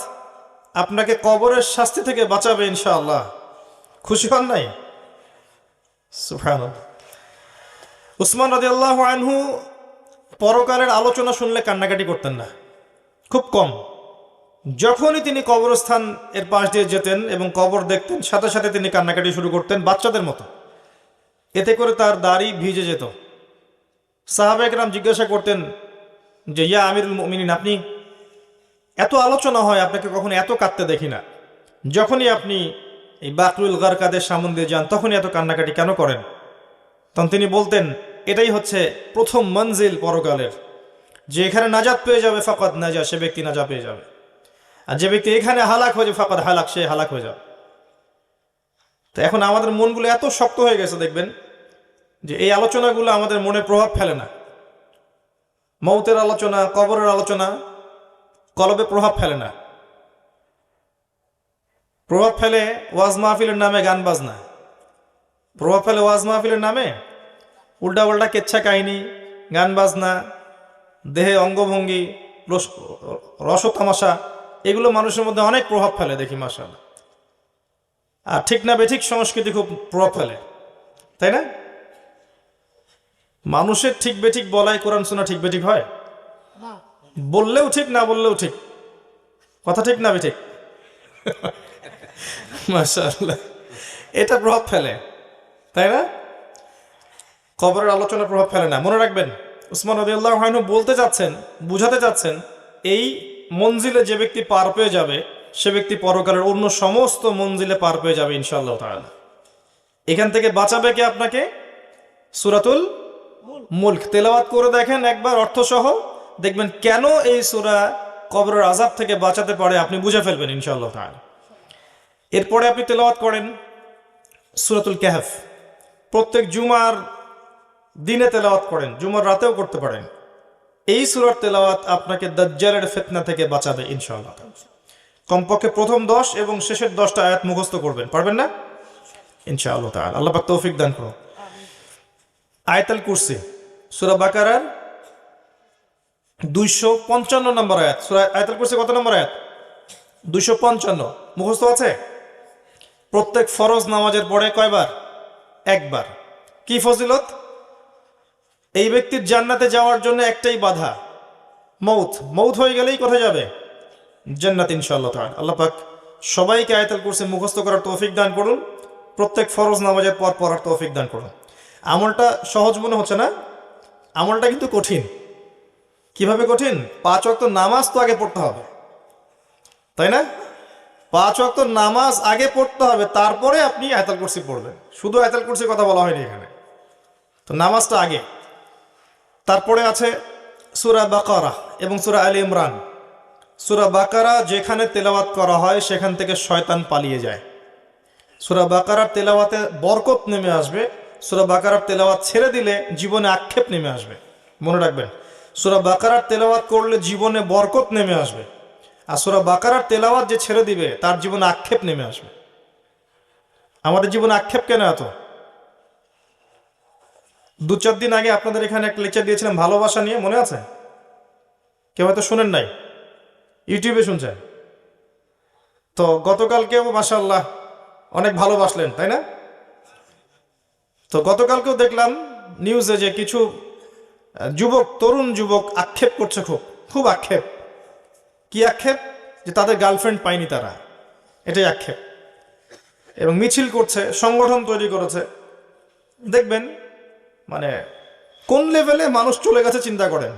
আপনাকে কবরের শাস্তি থেকে বাঁচাবে ইনশাআল্লাহ। খুশি হন নাই? সুবহানাল্লাহ। উসমান রাদিয়াল্লাহু আনহু পরকালের আলোচনা শুনলে কান্নাকাটি করতেন না, খুব কম। যখনই তিনি কবরস্থান এর পাশ দিয়ে যেতেন এবং কবর দেখতেন, সাথে সাথে তিনি কান্নাকাটি শুরু করতেন বাচ্চাদের মতো। এতে করে তার দাড়ি ভিজে যেত। সাহাবায়ে কেরাম জিজ্ঞাসা করতেন যে, ইয়া আমিরুল মুমিনিন, আপনি এত আলোচনা হয়, আপনাকে কখনো এত কাঁদতে দেখি না। যখনই আপনি এই বাকরুল গারকাদের সামনে দিয়ে যান তখনই এত কান্নাকাটি কেন করেন? তখন তিনি বলতেন, এটাই হচ্ছে প্রথম মঞ্জিল পরকালের, যে এখানে নাজাত পেয়ে যাবে ফাকাদ নাজা, সে ব্যক্তি নাজা পেয়ে যাবে। আর যে ব্যক্তি এখানে হালাক হয়ে যাবে ফাকাদ হালাক, সে হালাক হয়ে যাবে। তো এখন আমাদের মনগুলো এত শক্ত হয়ে গেছে, দেখবেন যে এই আলোচনাগুলো আমাদের মনে প্রভাব ফেলে না। মৌতের আলোচনা, কবরের আলোচনা কলবে প্রভাব ফেলে না। প্রভাব ফেলে ওয়াজ মাহফিলের নামে গান বাজনা, প্রভাব ফেলে ওয়াজ মাহফিলের নামে উল্টা উল্টা কেচ্ছা কাহিনী, গান বাজনা, দেহে অঙ্গভঙ্গি, রস তামাশা, এগুলো মানুষের মধ্যে অনেক প্রভাব ফেলে দেখি মাশাআল্লাহ। আর ঠিক না বেঠিক সংস্কৃতি খুব প্রভাব ফেলে, তাই না? মানুষের ঠিক বেঠিক বলাই কোরআন শোনা ঠিক বেঠিক হয়? বললেও ঠিক, না বললেও ঠিক। কথা ঠিক না বেঠিক? মাশাআল্লাহ, এটা প্রভাব ফেলে, তাই না? কবরের আলোচনা প্রভাব ফেলে না। মনে রাখবেন, উসমান রাদিয়াল্লাহু আনহু বলতে চাচ্ছেন, বুঝাতে চাচ্ছেন, এই মঞ্জিলে যে ব্যক্তি পার পেয়ে যাবে সে ব্যক্তি পরকালের অন্য সমস্ত মঞ্জিলে পার পেয়ে যাবে ইনশাআল্লাহ তাআলা। এখান থেকে বাঁচাবে কে আপনাকে? সূরাতুল মুলক তেলাওয়াত করে দেখেন একবার অর্থসহ, দেখবেন কেন এই সূরা কবরের আযাব থেকে বাঁচাতে পারে, আপনি বুঝে ফেলবেন ইনশাআল্লাহ তাআলা। এরপরে আপনি তেলাওয়াত করেন সূরাতুল কাহফ। প্রত্যেক জুমার দিনে তেলাওয়াত করেন, জুমার রাতেও করতে পারেন। এই সূরার তেলাওয়াত আপনাকে দাজ্জালের ফিতনা থেকে বাঁচাবে ইনশাআল্লাহ। কমপক্ষে প্রথম 10 এবং শেষের 10টা আয়াত মুখস্থ করবেন, পারবেন না? ইনশাআল্লাহ তাআলা। আল্লাহ পাক তৌফিক দান করুন। আয়াতুল কুরসি, সূরা বাকারার 255 নম্বর আয়াত। সূরা আয়াতুল কুরসি কত নম্বর আয়াত? 255। মুখস্থ আছে? প্রত্যেক ফরজ নামাজের পরে কয়বার? একবার। কি ফজিলত? এই ব্যক্তির জান্নাতে যাওয়ার জন্য একটাই বাধা, মৌত। মৌত হয়ে গেলেই কোথায় যাবে? জান্নাত ইনশাআল্লাহ তাআলা। আল্লাহ পাক সবাইকে আয়াতুল কুরসি মুখস্থ করার তৌফিক দান করুন, প্রত্যেক ফরজ নামাজের পর পড়ার তৌফিক দান করুন। আমলটা সহজ মনে হচ্ছে না? আমলটা কিন্তু কঠিন। কিভাবে কঠিন? 5 ওয়াক্ত নামাজ তো আগে পড়তে হবে, তাই না? 5 ওয়াক্ত নামাজ আগে পড়তে হবে, তারপরে আপনি আয়াতুল কুরসি পড়বেন। শুধু আয়াতুল কুরসির কথা বলা হয়নি এখানে, তো নামাজটা আগে। তারপরে আছে সূরা বাকারা এবং সূরা আলে ইমরান। সূরা বাকারা যেখানে তেলাওয়াত করা হয় সেখান থেকে শয়তান পালিয়ে যায়। সূরা বাকারার তেলাওয়াতে বরকত নেমে আসবে, সূরা বাকারার তেলাওয়াত ছেড়ে দিলে জীবনে আক্ষেপ নেমে আসবে। মনে রাখবেন, সূরা বাকারার তেলাওয়াত করলে জীবনে বরকত নেমে আসবে, আর সূরা বাকারার তেলাওয়াত যে ছেড়ে দিবে তার জীবনে আক্ষেপ নেমে আসবে। আমাদের জীবনে আক্ষেপ কেন এত? 2-4 দিন আগে আপনাদের এখানে একটা লেকচার দিয়েছিলাম ভালোবাসা নিয়ে, মনে আছে? কেউ হয়তো শুনেন নাই, ইউটিউবে শুনছেন। তো গতকালকেও মাশাআল্লাহ অনেক ভালোবাসলেন, তাই না? তো গতকালকেও দেখলাম নিউজে যে কিছু যুবক, তরুণ যুবক আক্ষেপ করছে, খুব আক্ষেপ। কি আক্ষেপ? যে তাদের গার্লফ্রেন্ড পায়নি তারা, এটাই আক্ষেপ। এবং মিছিল করছে, সংগঠন তৈরি করেছে। দেখবেন মানে কোন লেভেলে মানুষ চলে গেছে চিন্তা করেন।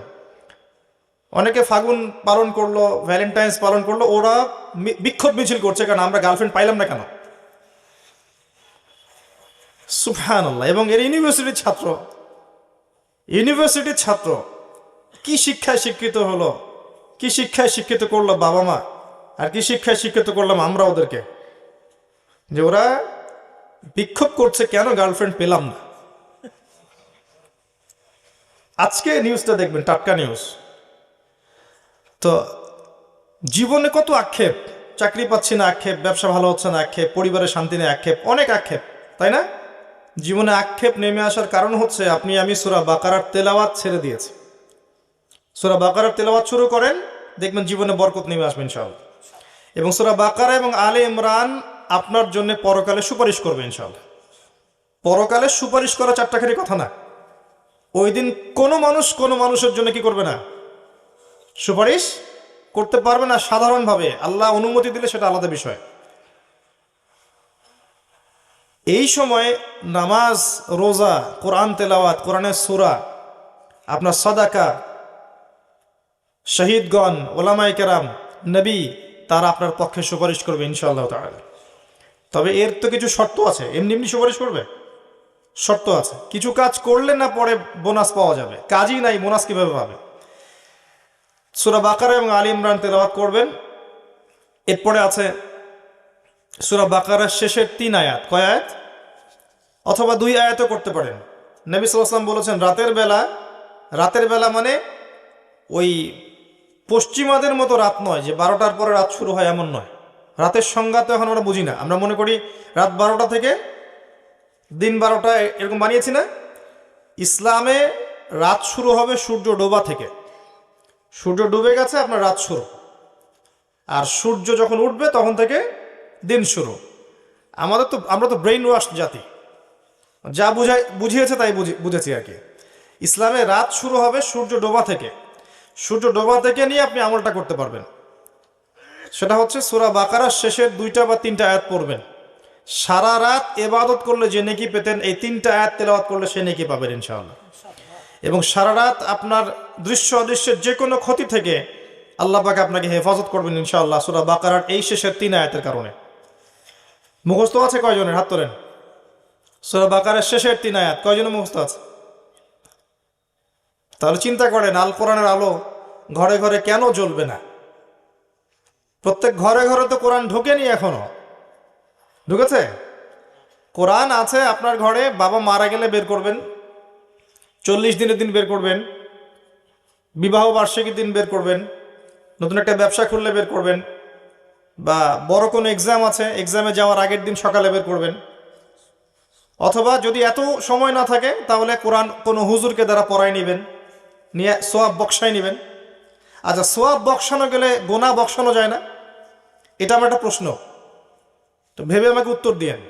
অনেকে ফাগুন পালন করলো, ভ্যালেন্টাইন্স পালন করলো, ওরা বিক্ষোভ মিছিল করছে কারণ আমরা গার্লফ্রেন্ড পাইলাম না কেন। সুবহানাল্লাহ। এবং এর ইউনিভার্সিটির ছাত্র কি শিক্ষায় শিক্ষিত হলো, কি শিক্ষায় শিক্ষিত করলো বাবা মা, আর কি শিক্ষায় শিক্ষিত করলাম আমরা ওদেরকে, যে ওরা বিক্ষোভ করছে কেন গার্লফ্রেন্ড পেলাম না। আজকে নিউজটা দেখবেন, টাটকা নিউজ। তো জীবনে কত আক্ষেপ, চাকরি পাচ্ছি না আক্ষেপ, ব্যবসা ভালো হচ্ছে না আক্ষেপ, পরিবারের শান্তি নেই আক্ষেপ, অনেক আক্ষেপ, তাই না? জীবনে আক্ষেপ নেমে আসার কারণ হচ্ছে আপনি আমি সূরা বাকারার তেলাওয়াত ছেড়ে দিয়েছি। সূরা বাকারার তেলাওয়াত শুরু করেন, দেখবেন জীবনে বরকত নেমে আসবে ইনশাআল্লাহ। এবং সূরা বাকারা এবং আলে ইমরান আপনার জন্য পরকালে সুপারিশ করবে ইনশাআল্লাহ। পরকালে সুপারিশ করা চারটাখানি কথা না। ওই দিন কোনো মানুষের জন্য কি করবে না? সুপারিশ করতে পারবে না। সাধারণভাবে আল্লাহ অনুমতি দিলে সেটা আলাদা বিষয়। এই সময় নামাজ, রোজা, কোরআন তেলাওয়াত, কোরআনের সূরা, আপনার সাদাকা, শহীদগণ, ওলামায়ে কেরাম, নবী, তারা আপনার পক্ষে সুপারিশ করবে ইনশাআল্লাহ তাআলা। তবে এর তো কিছু শর্ত আছে। এমনি এমনি সুপারিশ করবে? শর্ত আছে। কিছু কাজ করলে না পরে বোনাস পাওয়া যাবে, কাজই নাই বোনাস কিভাবে পাবে? সূরা বাকারা এবং আলে ইমরান তেলাওয়াত করবেন। এরপরে আছে সূরা বাকারার শেষের 3 আয়াত। কয় আয়াত? অথবা 2 আয়াতও করতে পারেন। নবী সাল্লাল্লাহু আলাইহি ওয়াসাল্লাম বলেছেন রাতের বেলা মানে ওই পশ্চিমাদের মতো রাত নয়, যে 12টার পরে রাত শুরু হয় এমন নয়। রাতের সংজ্ঞা তো এখন আমরা বুঝি না। আমরা মনে করি রাত 12টা থেকে দিন 12টা, এরকম বানিয়েছি না? ইসলামে রাত শুরু হবে সূর্য ডোবা থেকে। সূর্য ডুবে গেছে আপনার রাত শুরু, আর সূর্য যখন উঠবে তখন থেকে দিন শুরু। আমরা তো ব্রেইন ওয়াশ জাতি, যা বুঝিয়েছে তাই বুঝেছি আর কি। ইসলামে রাত শুরু হবে সূর্য ডোবা থেকে। সূর্য ডোবা থেকে নিয়ে আপনি আমলটা করতে পারবেন। সেটা হচ্ছে সূরা বাকারার শেষের 2টা বা 3টা আয়াত পড়বেন। সারা রাত ইবাদত করলে যে নেকি পেতেন, এই 3টা আয়াত তেলাওয়াত করলে সে নেকি পাবেন ইনশাআল্লাহ। এবং সারা রাত আপনার দৃশ্য অদৃশ্যের যে কোনো ক্ষতি থেকে আল্লাহ পাক আপনাকে হেফাজত করবেন ইনশাআল্লাহ, সূরা বাকারার এই শেষের 3 আয়াতের কারণে। মুখস্থ আছে কয়জনের? হাত তোলেন। সূরা বাকারার শেষের 3 আয়াত কয়জনের মুখস্থ আছে? তাহলে চিন্তা করেন, আল কোরআনের আলো ঘরে ঘরে কেন জ্বলবে না? প্রত্যেক ঘরে ঘরে তো কোরআন ঢোকেনি এখনো। ঢুকেছে? কোরআন আছে আপনার ঘরে। বাবা মারা গেলে বের করবেন, 40 দিনের দিন বের করবেন, বিবাহ বার্ষিকীর দিন বের করবেন, নতুন একটা ব্যবসা খুললে বের করবেন, বা বড় কোনো এক্সাম আছে, এক্সামে যাওয়ার আগের দিন সকালে বের করবেন। অথবা যদি এত সময় না থাকে তাহলে কোরআন কোনো হুজুরকে দ্বারা পড়াই নেবেন, নিয়ে সোয়াব বক্সাই নেবেন। আচ্ছা, সোয়াব বক্সানো গেলে গোনা বক্সানো যায় না? এটা আমার একটা প্রশ্ন, তো ভেবে আমাকে উত্তর দিয়েন।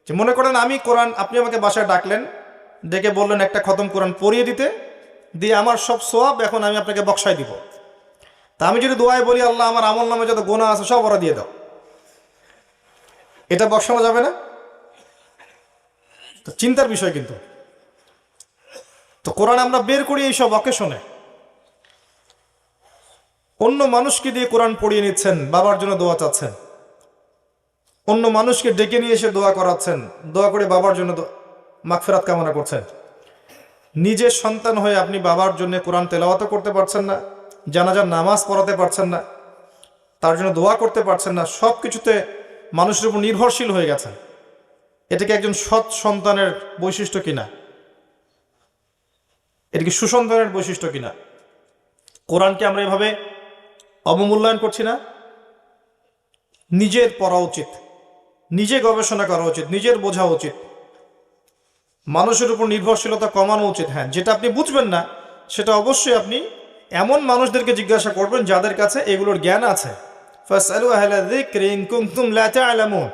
যে মনে করেন আমি কোরআন, আপনি আমাকে বাসায় ডাকলেন, ডেকে বললেন একটা খতম কোরআন পড়িয়ে দিতে, দিয়ে আমার সব সোয়াব এখন আমি আপনাকে বক্সাই দিব। তা আমি যদি দোয়ায় বলি, আল্লাহ আমার আমল নামে যত গোনা আছে সব ওরা দিয়ে দাও, এটা বক্সানো যাবে না? তো চিন্তার বিষয়। কিন্তু তো কোরআন আমরা বের করি এইসব অকেশনে। অন্য মানুষকে দিয়ে কোরআন পড়িয়ে নিচ্ছেন, বাবার জন্য দোয়া চাচ্ছেন, অন্য মানুষকে ডেকে নিয়ে এসে দোয়া করাচ্ছেন, দোয়া করে বাবার জন্য মাগফিরাত কামনা করছেন। নিজের সন্তান হয়ে আপনি বাবার জন্য কোরআন তেলাওয়াতও করতে পারছেন না, জানাজার নামাজ পড়াতে পারছেন না, তার জন্য দোয়া করতে পারছেন না, সব কিছুতে মানুষের উপর নির্ভরশীল হয়ে গেছেন। এটা কি একজন সৎ সন্তানের বৈশিষ্ট্য কিনা? এটা কি সুসন্তানের বৈশিষ্ট্য কিনা? কোরআনকে আমরা এভাবে অবমূল্যায়ন করছি না? নিজের পড়া উচিত, নিজে গবেষণা করা উচিত, নিজের বোঝা উচিত, মানুষের উপর নির্ভরশীলতা কমানো উচিত। হ্যাঁ, যেটা আপনি বুঝবেন না সেটা অবশ্যই আপনি এমন মানুষদেরকে জিজ্ঞাসা করবেন যাদের কাছে এগুলোর জ্ঞান আছে। ফাসআলু আহলা যিকরি ইন কুনতুম লা তা'লামুন।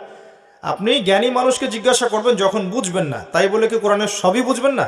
আপনি জ্ঞানী মানুষকে জিজ্ঞাসা করবেন যখন বুঝবেন না। তাই বলে কি কোরআনের সবই বুঝবেন না?